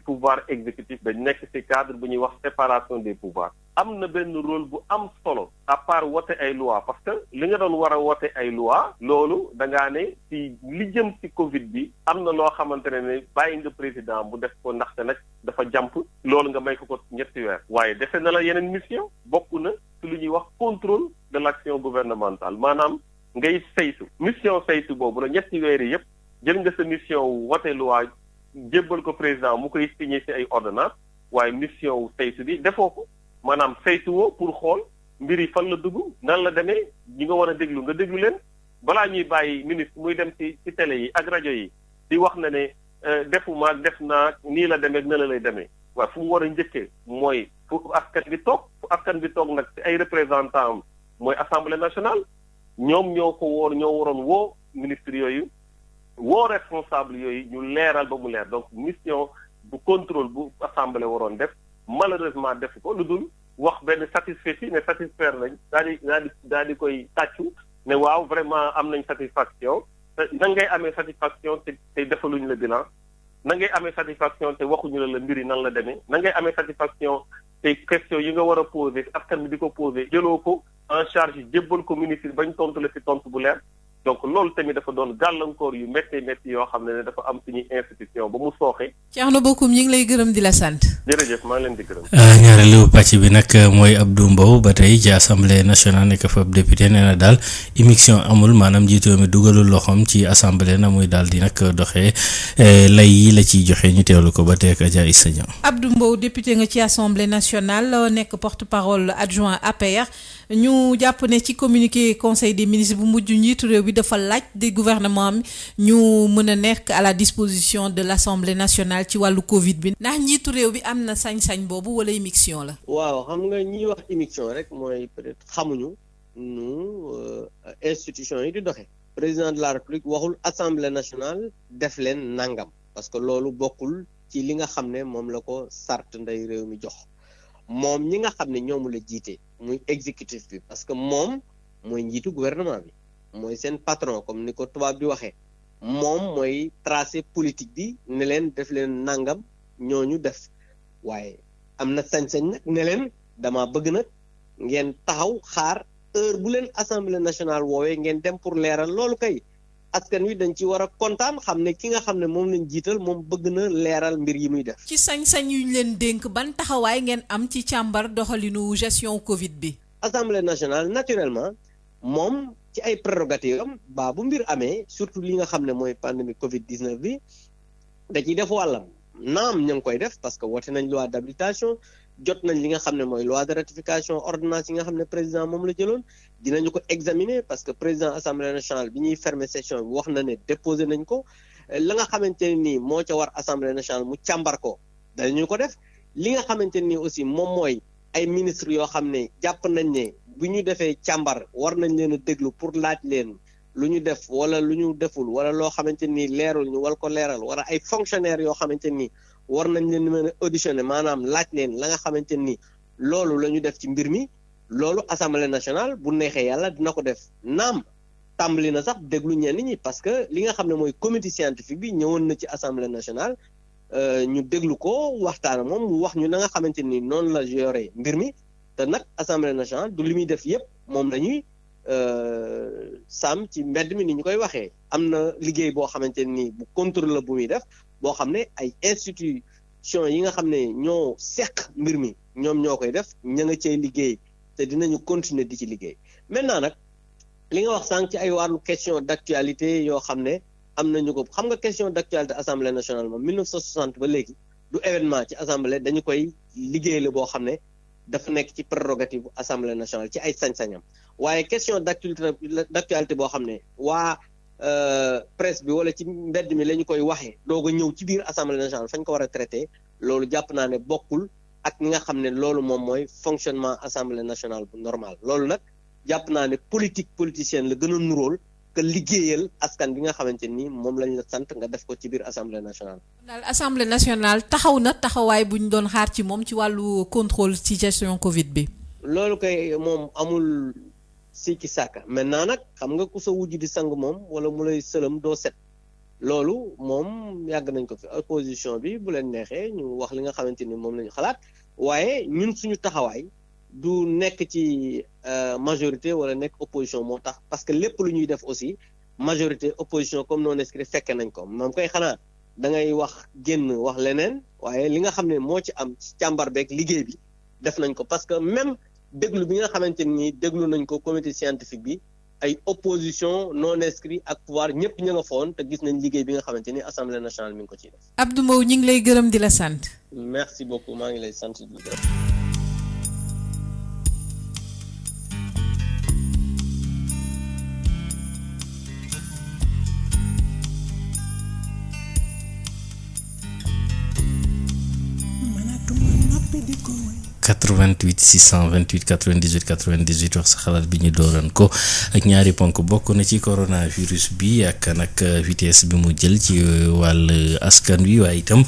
pouvoir exécutif dañ nekk ci cadre bu ñuy wax séparation des pouvoirs am na benn rôle bu am solo à part wote ay loi parce que li nga doon war a wote ay loi loolu da ngaa ne ci li jëm ci Covid bi am na loo xamante ne bàyyi nga président bu def ko ndaxte nag dafa jàmp loolu nga may ko ñetti weer waaye defe na la yeneen mission bokk na ci lu ñuy wax contrôle de l'action gouvernementale maanaam ngay saytu mission saytu boobu la ñetti weer yi yëpp jël nga sa mission wote loi jébbal ko président mu koy signé ci ay ordonnance waaye mission saytu bi defoo ko maanaam saytu woo pour xool mbir yi fan la dugg nan la demee ñi nga war a déglu nga déglu leen balaa ñuy bàyyi ministre muy dem ci télé yi ak rajo yi di wax na ne defuma def naa nii la demee na la lay demee waaye fu mu war a njëkkee mooy fu askan bi toog nag ci ay représentants am mooy assemblée nationale ñoom ñoo waroon woo ministre yooyu woo responsable yooyu ñu leeral ba mu leer donc mission bu contrôle bu assemblée waroon def malheureusement def ko lu dul wax benn satisfait ne satisfaire nañ daal di koy tàccu ne waaw vraiment am nañ satisfaction na ngay amee satisfaction te defaluñu la bilan na ngay amee satisfaction te waxuñu la mbir yi nan la demee na ngay amee satisfaction te question yi nga war a poser askan bi di ko poser jëloo ko en charge jébbal ko ministre bañ tontu la ci tontu bu leer donc loolu tamit dafa doon gàllankoor yu métti yoo xam ne dafa am suñuy institution ba mu sooxe. Thierno Bocoum ñu ngi lay gërëm di la sant. jërëjëf maa ngi leen di gërëm. ñaareelu pàcc bi nag mooy Abdou Mbow ba tey ci assemblée nationale nekk fa député nee na daal émission amul maanaam njiitu mi dugalul loxoom ci assemblée na muy daal di nag doxee lay yi la ciy joxe ñu teewlu ko ba tey ak Adja Issa Dieng. Abdou Mbow député nga ci assemblée nationale nekk porte-parole adjoint APR ñu jàpp ne ci communiqué conseil des ministres bu mujj njiitu réew bi dafa laaj di gouvernement mi ñu mën a nekk à la disposition de l'Assemblée nationale ci wàllu Covid bi ndax njiitu réew bi am na sañ-sañ boobu wala émission la. waaw xam nga ñiy wax émission rek mooy peut-être xamuñu nu institution yi di doxe président de la République waxul Assemblée nationale def leen nangam parce que loolu bokkul ci li nga xam ne moom la ko sart ndey réew mi jox moom ñi nga xam ne ñoomu la jiite muy exécutif bi parce que moom mooy njiitu gouvernement bi mooy seen patron comme ni ko tubaab bi waxee moom mooy tracé politique bi ne leen def leen nangam ñooñu def waaye am na sañ-sañ nag ne leen dama bëgg nag ngeen taxaw xaar heure bu leen assemblée nationale woowee ngeen dem pour leeral loolu kay askan wi dañ ci war a kontaan xam ne ki nga xam ne moom lañ jiital moom bëgg na leeral mbir yi muy def. ci sañ-sañ yu ñu leen dénk ban taxawaay ngeen am ci càmbar doxalinu gestion Covid bi. assemblée nationale naturellement moom ci ay prérogatives am bu mbir amee surtout li nga xam ne mooy pandémie Covid 19 bi da ciy def wàllam naam ña ngi koy def parce que woote nañ loi d'habilitation jot nañ li nga xam ne mooy loi de ratification ordonnance yi nga xam ne président moom la jëloon dinañu ko examiner parce que président assemblée nationale bi ñuy fermer session bi wax na ne déposé nañ ko la nga xamante ne nii moo ca war assemblée nationale mu càmbar ko danañu ko def li nga xamante ne nii aussi moom mooy ay ministres yoo xam ne jàpp nañ ne bu ñu defee càmbar war nañ leen a déglu pour laaj leen lu ñu def wala lu ñu deful wala loo xamante ni leerul ñu wal ko leeral wala ay fonctionnaires yoo xamante ni war nañ leen mën a auditionner maanaam laaj leen la nga xamante ni loolu la ñu def ci mbir mi loolu assemblée nationale bu neexee yàlla dina ko def naam tàmbali na sax déglu ñenn ñi parce que li nga xam ne mooy comité scientifique bi ñëwoon na ci assemblée nationale ñu déglu ko waxtaan moom mu wax ñu na nga xamante ni noonu la yoree mbir mi te nag assemblée nationale du li muy def yépp moom la ñuy Sam ci mbedd mi ni ñu koy waxee am na liggéey boo xamante ni bu contrôle la bu muy def boo xam ne ay institution yi nga xam ne ñoo seq mbir mi ñoom ñoo koy def ña nga cay liggéey te dinañu continuer di ci liggéey maintenant nag li nga wax sànq ci ay wàllu question d'actualité yoo xam ne am nañu ko xam nga question d'actualité assemblée nationale moom 1960 ba léegi du événement ci assemblée dañu koy liggéey la boo xam ne dafa nekk ci prérogative bu assemblée nationale ci ay sañ-sañam waaye question d'actualité boo xam ne waa presse bi wala ci mbedd mi la ñu koy waxee doog a ñëw ci biir assemblée nationale fañ ko war a traité loolu jàpp naa ne bokkul ak ñi nga xam ne loolu moom mooy fonctionnement assemblée nationale bu normal loolu nag jàpp naa ne politicienne la gën a nuróol que liggéeyal askan bi nga xamante ni moom lañ la sant nga def ko ci biir assemblée nationale. daal assemblée nationale taxaw na taxawaay bu ñu doon xaar ci moom ci wàllu contrôle ci gestion Covid bi. loolu kay moom amul sikki sàkka maintenant nag xam nga ku sa wujj di sang moom wala mu lay sëlam doo set loolu moom yàgg nañ ko fi opposition bi bu leen neexee ñu wax li nga xamante ni moom la ñu xalaat waaye ñun suñu taxawaay. du nekk ci majorité wala nekk opposition moo tax parce que lépp lu ñuy def aussi majorité opposition comme non inscrit fekke nañ ko moom koy xanaa da ngay wax génn wax leneen waaye li nga xam ne moo ci am ci càmbar beeg liggéey bi def nañ ko parce que même déglu bi nga xamante ni déglu nañ ko comité scientifique bi ay opposition non inscrit ak pouvoir ñëpp ñu nga foon te gis nañ liggéey bi nga xamante ni assemblée nationale mi ngi ko ciy def. Abdou Mbow ñu ngi lay gërëm di la sant. merci beaucoup maa ngi lay sant di gërëm. Médico 88 628 98 98 wax sa xalaat bi ñu dooran ko ak ñaari ponk bokk na ci coronavirus bi ak nag vitesse bi mu jël ci wàll askan wi waaye itam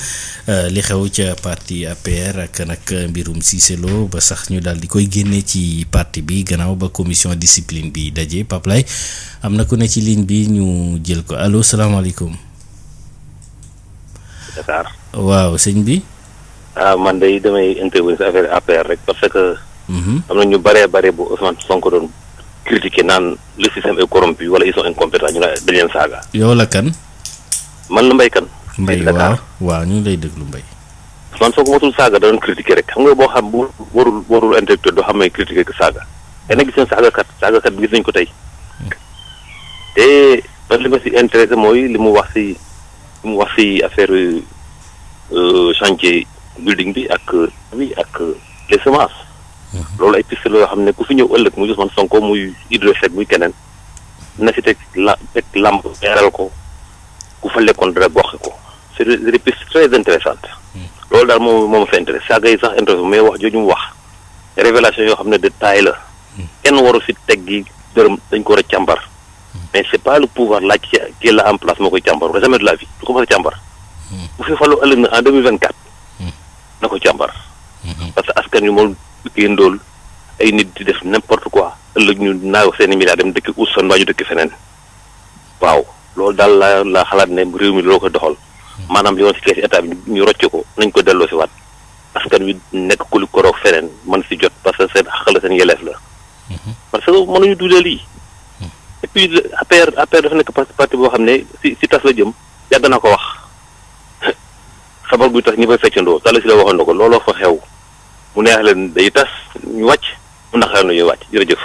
li xew ca parti APR ak nag mbirum Cissé Lo ba sax ñu daal di koy génne ci parti bi gannaaw ba commission discipline bi daje Pape Lay am na ku ne ci ligne bi ñu jël ko allo salaamaaleykum. Dakar. waaw sëñ bi. Man day damay intervenir ci affaire APR rek parce que am na ñu bëree bëri bu Ousmane Sonko doon critiquer naan le système est corrompu wala ils sont incompétents ñu ne dañ leen saaga. yow la kan. man la Mbaye kan. Mbaye waaw ñu ngi lay déglu Mbaye. Ousmane Sonko mosul saaga da doon critiquer rek xam nga boo xam bu warul intellectuel doo xam ne critiquer que saaga. te nag gis nañ saagakat bi gis nañ ko tey te man li ma si intéressé mooy li mu wax si affaire chantier. building bi ak les semences loolu ay piste la yoo xam ne ku fi ñëw ëllëg muy Ousmane Sonko muy Idrissa Seck muy keneen na si teg lamp leeral ko ku fa lekkoon dara goxe ko c'est des pistes très intéressantes loolu daal moom fa intéressé saaga yi sax intéressé mais wax jooju mu wax révélation yoo xam ne détail la kenn waru si teg gi dërëm dañ ko war a càmbar mais c'est pas le pouvoir laaj ki la en place moo koy càmbar jamais de la vie du ko mën a càmbar bu fi fallu ëllëg na en 2024 na ko càmbar parce que askan wi moom génn dool ay nit di def n'importe quoi ëllëg ñu naaw seeni milliards dem dëkk Oussane waa ñu dëkk feneen waaw loolu daal la xalaat ne réew mi loo ko doxal maanaam li woon si kees état bi ñu rocce ko nañ ko delloo si waat askan wi nekk ku li koroog feneen man si jot parce que seen xel seen yeleef la parce que mënuñu duudee lii et puis APR dafa nekk parti boo xam ne si tas la jëm yàgg naa ko wax sabar buy tax ñi fay feccandoo tala si la waxoon na ko looloo fa xew mu neex leen day tas ñu wàcc mu naqare na ñuy wàcc jërëjëf.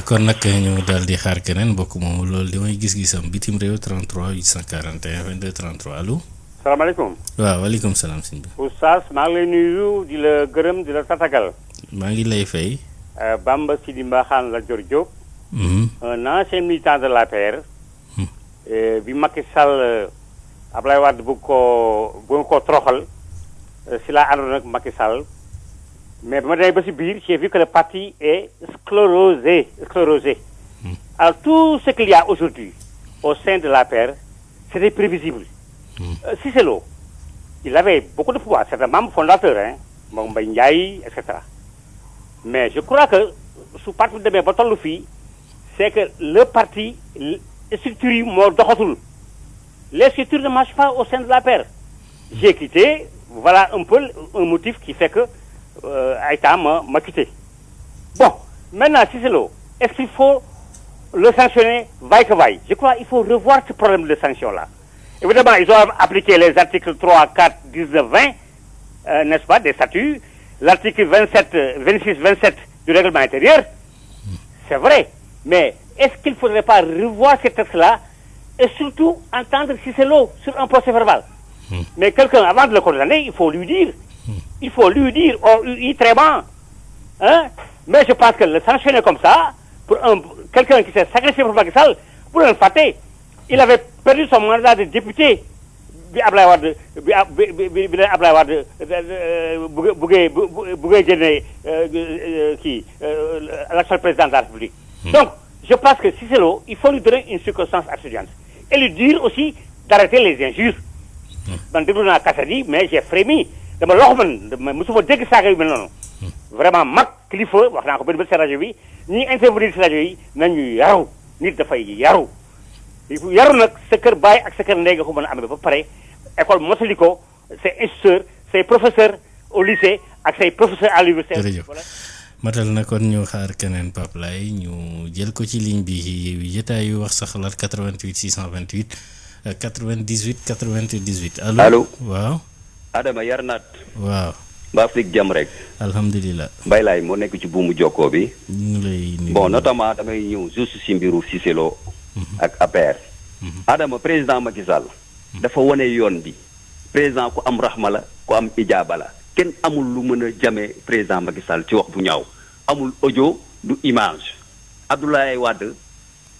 kon nag ñu daal di xaar keneen mbokk moomu loolu li may gis-gisam bitim réew 33 841 22 33 allo. salaamaaleykum. waaw waaleykum salaam sëñ bi. Oustaz maa ngi lay nuyu di la gërëm di la tatagal. maa ngi lay fay. Bamba Sidi Mbaxaan la Dior Diop. un ancien militant de l'APR. bi Macky Sall. Ablaye Wade bu ko troxal si laa àndoon ak Macky Sall mais ba ma demee ba si biir j'ai vu que le parti est sclérosé. Alors tout ce qu'il y a aujourd'hui au sein de l'APR c'était prévisible. Cissé Lo il avait beaucoup de pouvoir c'est un membre fondateur moom Mbaye Ndiaye et cetera mais je crois que su parti bi demee ba tollu fii c'est que le parti structure yi moo doxatul. Les structures ne marchent pas au sein de l'APR. J'ai quitté, voilà un peu un motif qui fait que Aïta m'a quitté. Bon, maintenant, Cissé Lo, est-ce qu'il faut le sanctionner vaille que vaille. Je crois qu'il faut revoir ce problème de sanction-là. Évidemment, ils ont appliqué les articles 3, 4, 19, 20, n'est-ce pas, des statuts. L'article 26, 27 du règlement intérieur, c'est vrai. Mais est-ce qu'il ne faudrait pas revoir ces textes-là et surtout entendre Cissé Lo sur un procès verbal? Mais quelqu'un, avant de le condamner, il faut lui dire, oh, très bon. Hein? Mais je pense que le sanctionner comme ça, pour quelqu'un qui s'est sacrifié pour Macky Sall, pour le fâter, il avait perdu son mandat de député. Bi Ablaye Wade buggee génne kii l'actuel président de la République. Donc je pense que Cissé Lo, il faut lui donner une circonstance atténuante et lui dire aussi d'arrêter les injures. Man déglu naa kasa yi mais j'ai frémi dama loxo man mosuma dégg saaga yu mel noonu. Vraiment mag kilifa wax naa ko benn bët si rajo bi ñi intervenir si rajo yi nañu yaru nit dafay yaru nag sa kër baay ak sa kër ndey nga ko mën a amee ba pare école mosali ko say instituteurs say professeurs au lycée ak say professeurs à l'université. jërëjëf matal na kon ñu xaar keneen Pape Laye ñu jël ko ci ligne bi jotaayu wax sa xalaat 88 628 98 98. allo waaw. Adama Yarnaat. waaw. mbaa Afrique jàmm rek. alhamdulilah. Mbaye Laye moo nekk ci buumu jokkoo bi. ñu ngi lay nuyu. bon notamment damay ñëw juste si mbiru Cissé Lo ak APR. Adama président Macky Sall. dafa wane yoon bi. président ku am raxma la ku am ijaaba la. kenn amul lu mën a jamee président Macky Sall ci wax bu ñaaw. amul audio du image. Abdoulaye Wade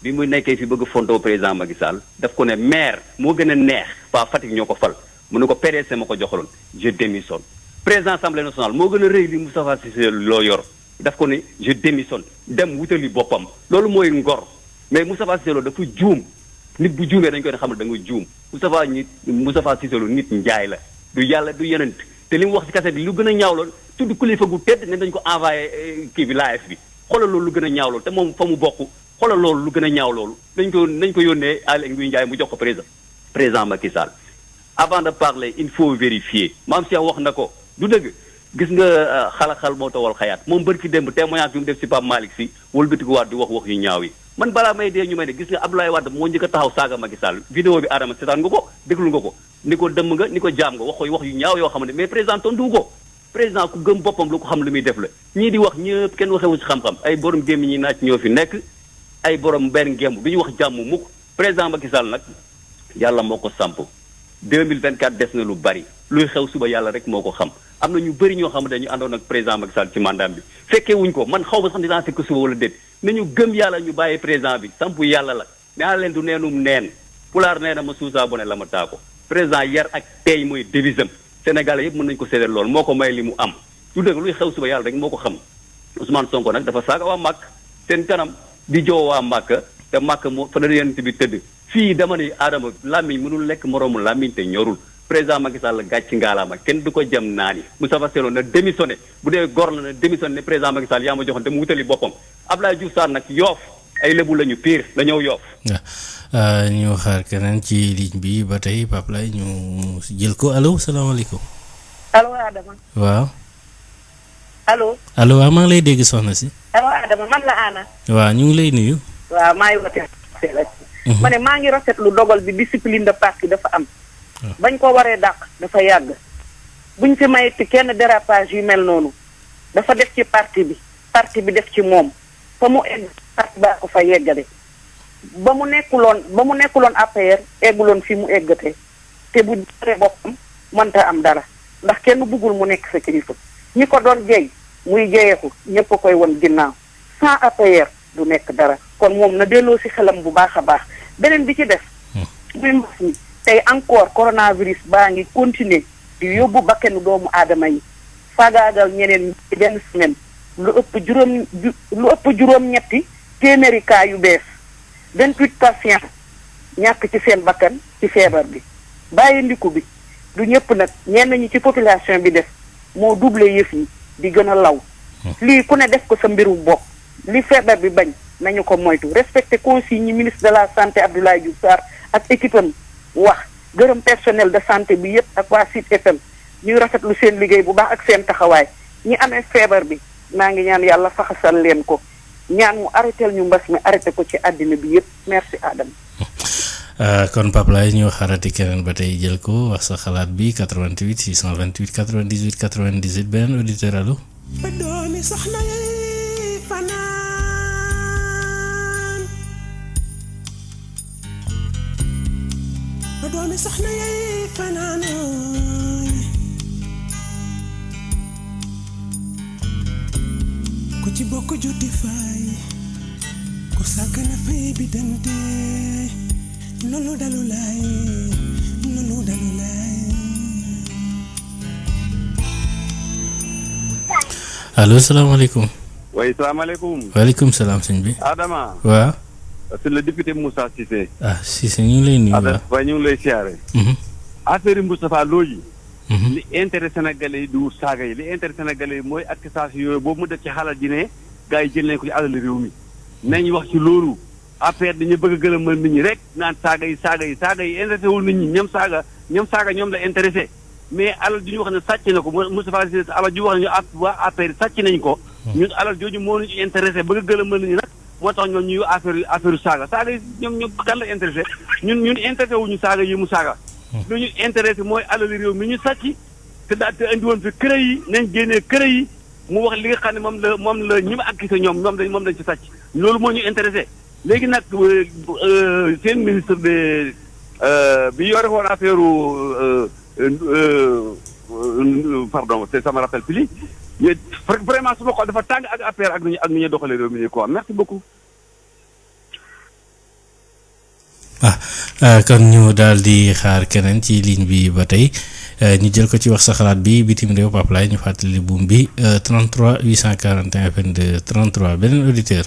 bi mu nekkee fi bëgg fontoo président Macky Sall daf ko ne maire moo gën a neex waa Fatick ñoo ko fal mu ne ko PDS ma ko joxaloon je démissionne. président assemblée nationale moo gën a rëy li Moustapha Cissé Lo yor daf ko ne je démissionne dem wutali boppam loolu mooy ngor mais Moustapha Cissé Lo dafa juum nit bu juumee dañ koy xamal da nga juum Moustapha Cissé Lo nit njaay la du yàlla du yenent te li mu wax ci kase bi lu gën a ñaaw lool tudd kilifa gu tedd ne dañ ko envoyé kii bi live bi xoolal loolu lu gën a ñaaw loolu te moom fa mu bokk xoolal loolu lu gën a ñaaw loolu nañ ko yónnee Aly Ngouille Ndiaye mu jox ko président Macky Sall avant de parler il faut vérifier maam Cheikh wax na ko du dëgg gis nga xalaxal moo tawal xayaat moom bërki démb témoignage bi mu def si Pape Malick Sy wëlbatiku waat di wax yu ñaaw yi man balaa may dee ñu may ne gis nga Abdoulaye Wade moo njëkk a taxaw saaga Macky Sall vidéo bi Adama seetaan nga ko déglu nga ko ni ko dëmm nga ni ko jaam nga wax yu ñaaw yoo xam ne mais président tontu ko président ku gëm boppam lu ko xam lu muy def la ñii di wax ñëpp kenn waxewu ci xam-xam ay borom gémmi ñi naaj ñoo fi nekk ay borom benn ngemb du ñu wax jàmm mukk président Macky Sall nag yàlla moo ko samp 2024 des na lu bari luy xew suba yàlla rek moo ko xam am na ñu bëri ñoo xam ne dañu àndoon ak président Macky Sall ci mandat bi fekkee wuñ ko man xaw ma sax dinaa fekk suba wala déet nañu gëm yàlla ñu bàyyi président bi sampu yàlla la naa leen du neenum neen pulaar nee na ma suusaa bu ne la ma taa ko président yar ak tey mooy devisam Sénégalais yëpp mën nañu ko séddale lool moo ko may li mu am du dëgg luy xew suba yàlla rek moo ko xam Ousmane Sonko nag dafa saaga waa Màkk seen kanam di joo waa Màkk te Màkk moo fa la yonent bi tëdd fii dama ne Adama làmmiñ mënul lekk moroomu làmmiñ te ñorul président Macky Sall gàcc ngaalaama kenn du ko jëm naani Moustapha Cissé Lo na démissionné bu dee gor la na démissionné ne président Macky Sall yaa ma joxoon te mu wutali boppam Abdoulaye Diouf Sarr nag yoof ay lébu la ñu pire la ñëw yoof ñu xaar keneen ci ligne bi ba tey Pape Laye ñu jël ko allo salaamaaleykum. allo Adama. waaw. allo. allo waaw maa ngi lay dégg soxna si. allo Adama man la Anna. waaw ñu ngi lay nuyu. waaw maa ngi wootee. ma ne maa ngi rafetlu dogal bi discipline de parti dafa am. bañ ko waree dàq dafa yàgg. buñ fi mayeti kenn dérapage yu mel noonu. dafa def ci parti bi def ci moom. fa mu egg parti baa ko fa yeggale. ba mu nekkuloon APR egguloon fi mu eggatee. te bu jëree boppam mënta am dara. ndax kenn bëggul mu nekk sa kilifa. ñi ko doon jeey muy jeyeeku ñëpp a koy won ginnaaw. sans APR du nekk dara. kon moom na delloo si xelam bu baax a baax. beneen bi ci def. muy mbas mi tey encore coronavirus baa ngi continuer di yóbbu bakkenu doomu aadama yi. faagaagal ñeneen ci benn semaine. lu ëpp juróom-ñetti téeméeri cas yu bees. 28 patients ñàkk ci seen bakkan ci feebar bi. bàyyi ndiku bi du ñëpp nag ñenn ñi ci population bi def moo doublé yëf yi di gën a law. lii ku ne def ko sa mbiru bopp. li feebar bi bañ nañu ko moytu respecté consigne yi ministre de la santé Abdoulaye Diouf Sarr ak équipe am wax gërëm personnel de santé bi yëpp ak waa Sud FM ñuy rafetlu seen liggéey bu baax ak seen taxawaay ñi amee feebar bi maa ngi ñaan yàlla faxasal leen ko ñaan mu arrêtel ñu mbas mi arrêté ko ci àddina bi yëpp merci Adama. kon Pape Laye ñu xaarati keneen ba tey jël ko wax sa xalaat bi 88 628 98 98 beneen auditeur allo. ba doomi soxna yi fanaan ba doomi soxna yi fanaan ku ci bokk juti fay ku sàkk na fay bi dante loolu dalu laay allo salaamaaleykum. oui salaamaaleykum. waaleykum salaam sëñ bi. Adama. waaw. c'est le député Moussa Cissé. ah Cissé ñu ngi lay nuyu. waaye ñu ngi lay siyaare. affaire yi Moustapha Lo yi. li intérêt sénégalais yi du saaga yi li intérêt sénégalais yi mooy accusation yooyu boobu mu def ci xalal ji ne gars yi jël nañ ko ci alal réew mi. nañ wax ci loolu. affaire dañu bëgg a gëlëmal nit ñi rek naan saaga yi intéressé wul nit ñi ñoom saaga ñoom la intéressé mais alal ju ñu wax ne sàcc na ko Moustapha Cissé alal ju wax ne waa affaire sàcc nañ ko. ñun alal jooju moo ñu ci intéressé bëgg a gëlëmal nit ñi nag moo tax ñoom ñuy affaire saaga yi ñoom kan la intéressé ñun intéressé wuñu saaga yi mu saaga. lu ñu intéressé mooy alal réew mi ñu sàcc te andi woon fi kër yi nañ génnee kër yi mu wax li nga xam ne moom la ñi ma accusé ñoom dañ ci sàcc loolu moo ñu intéressé. léegi nag seen ministre de bi yore woon affaire pardon c'est ça me rappelle plus vraiment su ma xool dafa tàng ak affaire ak nu ñuy doxalee réew mi nii quoi merci beaucoup. kon ñu daal di xaar keneen ci ligne bi ba tey ñu jël ko ci wax sa xalaat bi bitim réew Pape Laye ñu fàttali buum bi 33 841 22 33 beneen auditeur.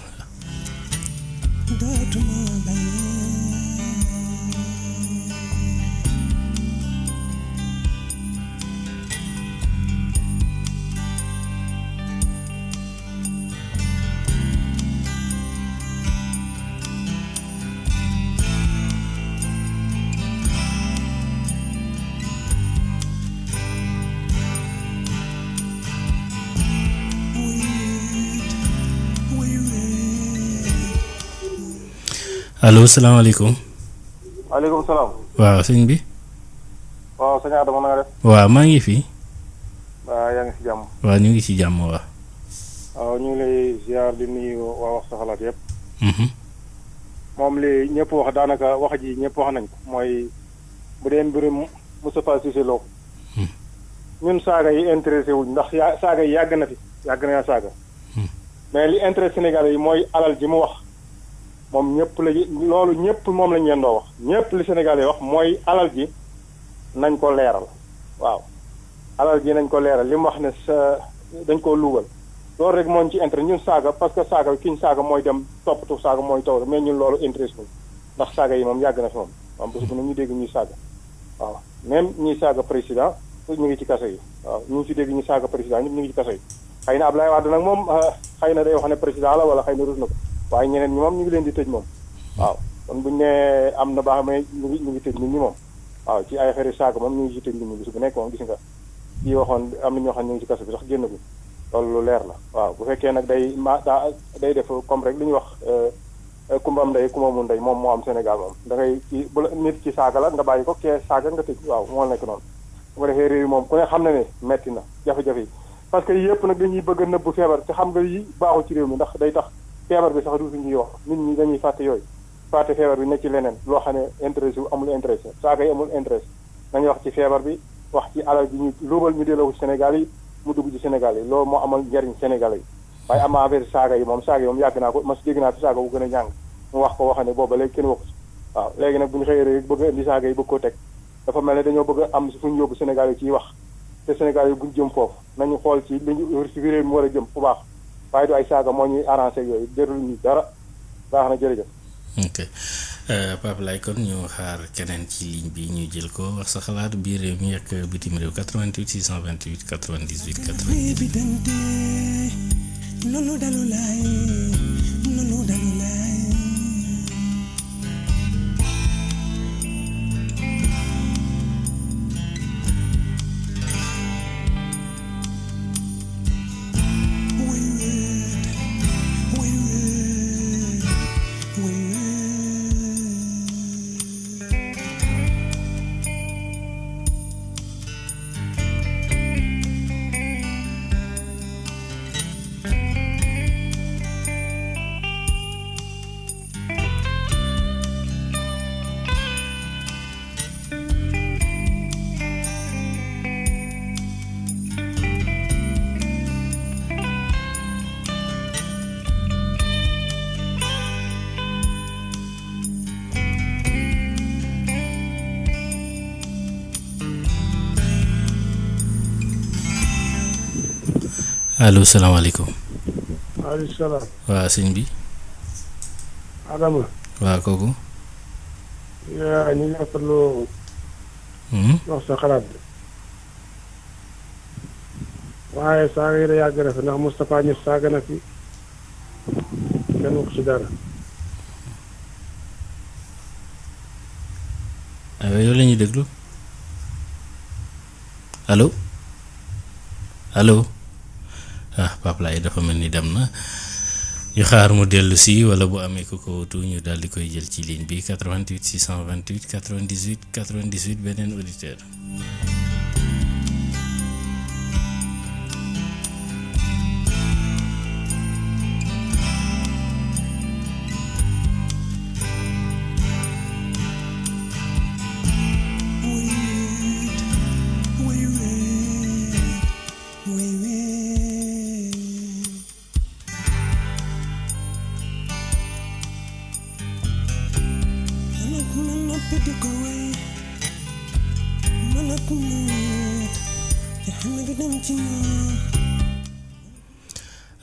allo salaamaaleykum. waaleykum salaam. waaw sëñ bi. waaw sëñ Adama na nga def. waaw maa ngi fi. waaw yaa ngi si jàmm. waaw ñu ngi ci jàmm waaw. waaw ñu ngi lay ziar di nuyu waa wax sa xalaat yëpp. moom li ñëpp wax daanaka wax ji ñëpp wax nañ ko mooy bu dee mbirum Moustapha Cissé Lo. ñun saaga yi intéressé wuñ ndax saaga yi yàgg na saaga. mais li intéressé Sénégalais yi mooy alal ji mu wax. moom ñëpp loolu ñëpp moom lañ leen doo wax ñëpp li Sénégal yi wax mooy alal ji nañ ko leeral waaw alal ji nañ ko leeral li mu wax ne dañ koo luubal loolu rek mooñ ci intérêt ñun saaga parce que saaga ki ñu saaga mooy dem toppatu saaga mooy taw mais ñun loolu intéresse ñu ndax saaga yi moom yàgg na fi moom waaw bés bu ne ñu dégg ñuy saaga waaw même ñuy saaga président ñu ngi ci kaso yi waaw ñu ngi ci dégg ñuy saaga président ñëpp ñu ngi ci kaso yi xëy na Abdoulaye Wade nag moom xëy na day wax ne président la wala xëy na rus na ko waaye ñeneen ñi moom ñu ngi leen di tëj moom waaw kon buñu ne am na baax mais ñu ngi tëj nit ñi moom waaw ci ay xeeri saaga moom ñu ngi ci tëj nit ñi bis bu nekk moom gis nga kii waxoon am na ñoo xam ne ñu ngi ci kaso bi sax génn bi loolu lu leer la waaw bu fekkee nag day def comme rek li ñuy wax kumba am ndey kumba mu ndey moom moo am Sénégal moom da ngay ci bu la nit ci saaga la nga bàyyi ko kee saaga nga tëj waaw moo nekk noonu bu ko defee réew yi moom ku ne xam na ne metti na jafe-jafe yi parce que yëpp nag dañuy bëgg a nëbb feebar te xam nga yi baaxul ci réew mi ndax day tax feebar bi sax duutu ñuy wax nit ñi dañuy fàtte yooyu fàtte feebar bi ne ci leneen loo xam ne intéressé wu amul intéressé saaga yi amul intéressé nañu wax ci feebar bi wax ci alal ji ñu luubal ñu delloo ko ci Sénégal yi mu dugg ci Sénégal yi loolu moo amal njariñ Sénégal yi waaye am affaire saaga yi moom yàgg naa ko mas dégg naa fi saaga bu gën a ñàng mu wax ko wax ne booba léegi kenn waxu waaw léegi nag bu ñu xëyee rek bëgg a indi saaga yi bëgg koo teg dafa mel ne dañoo bëgg a am si fu ñu yóbbu Sénégal yi ciy wax te Sénégal yi buñ jëm foofu nañu xool ci li ñu si réew mi war a jëm fu baax waaye du ay saaga moo ñuy arrangé yooyu jërul ñu dara baax na jërëjëf. ok Pape Laye kon ñu xaar keneen ci ligne bi ñu jël ko wax sa xalaat biir réew mi ak bitim réew 88 628 98 98. loolu dalu laay. allo salaamaaleykum. waaleykum salaam. waa sëñ bi. Adama. waa kooku. yaa ñu ngi rafetlu. wax sa xalaat bi. waaye saaga yi da yàgg na fi ndax Moustapha Niasse saaga na fi kenn wax ci dara. aywa yow la ñuy déglu allo allo Pape Laye dafa mel ni dem na ñu xaar mu dellu si wala bu amee ku ko wutu ñu daal di koy jël ci ligne bi 88 628 98 98 beneen auditeur.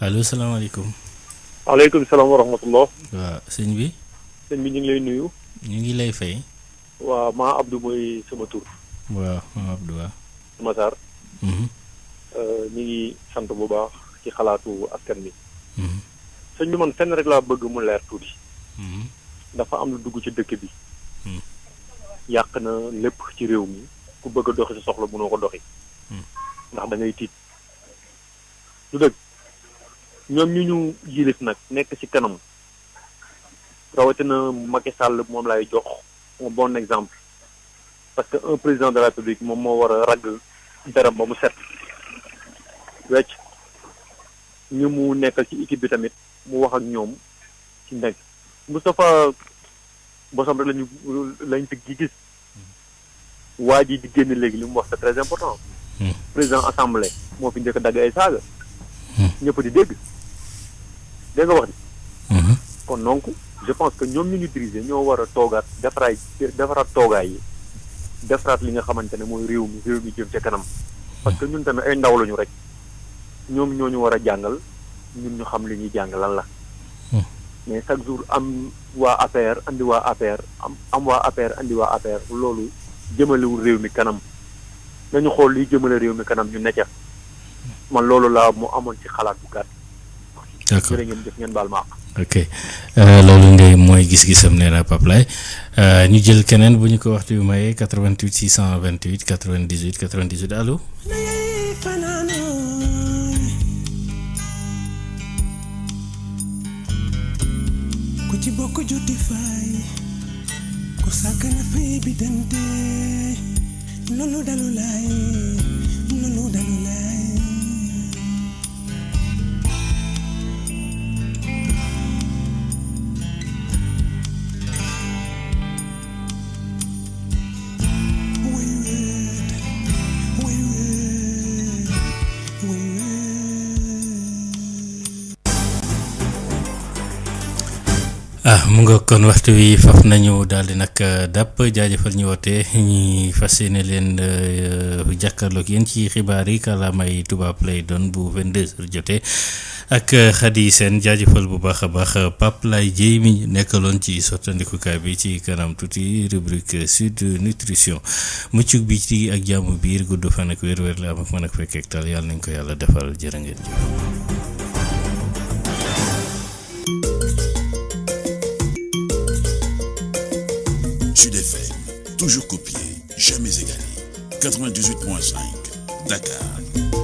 allo salaamaaleykum. waaleykum salaam wa rahmatullah. waaw sëñ bi. sëñ bi ñu ngi lay nuyu. ñu ngi lay fay. waaw maa Abdou mooy sama tur. waaw maa Abdou waaw. sama Sarr. ñu ngi sant bu baax ci xalaatu askan bi. sëñ bi man fenn rek laa bëgg mu leer tuuti. dafa am lu dugg ci dëkk bi. yàq na lépp ci réew mi ku bëgg a doxi sa soxla mënoo ko doxi. ndax da ngay tiit. du dëgg. ñoom ñu yilif nag nekk ci kanam rawatina Macky Sall moom lay jox un bon exemple parce que un président de la République moom moo war a ragg deram ba mu set wecc ñu mu nekkal ci équipe bi tamit mu wax ak ñoom ci nekk Moustapha bosam rek lañ tëgg gi gis waa ji di génn léegi li mu wax c'est très important président assemblée moo fi njëkk a dagg ay saaga ñëpp di dégg dégg nga wax ni kon donc je pense que ñoom ñu diriger ñoo war a toogaat defaraat toogaay yi defaraat li nga xamante ne mooy réew mi jëm ca kanam parce que ñun tamit ay ndaw lañu rek ñoom ñoo ñu war a jàngal ñun ñu xam li ñuy jàng lan la mais chaque jour am waa APR andi waa APR am waa APR andi waa APR loolu jëmalewul réew mi kanam nañu xool liy jëmale réew mi kanam ñu necca man loolu laa mu amoon ci xalaat bu gàtt. d'accord jërë ngeen jëf ngeen baal ma ok loolu ngay mooy gis-gisam nee na Pape Laye ñu jël keneen bu ñu ko waxtu yu mayee 88 628 98 98 allo. ku ci bokk juti fay ku sàkk na fay bi dante loolu dalu laay loolu dalu laay mu nga kon waxtu wi faf nañu daal di nag dàpp jaajëfal ñu woote ñi fas yéene leen jàkkaarloog yéen ci xibaar yi kàllaamay tubaab lay doon bu 22h jotee ak Khady Sène jaajëfal bu baax a baax Pape Laye Dieye mi nekkaloon ci sottandikukaay bi ci kanam tuuti rubrique sud nutrition muccug bi ci ak jàmm biir gudd fan ak wér-wér la am ak mën ak fekk tal yàlla nañ ko yàlla defal jërë ngeen jëf. Sud FM, toujours copié, jamais égalé. 98.5, Dakar.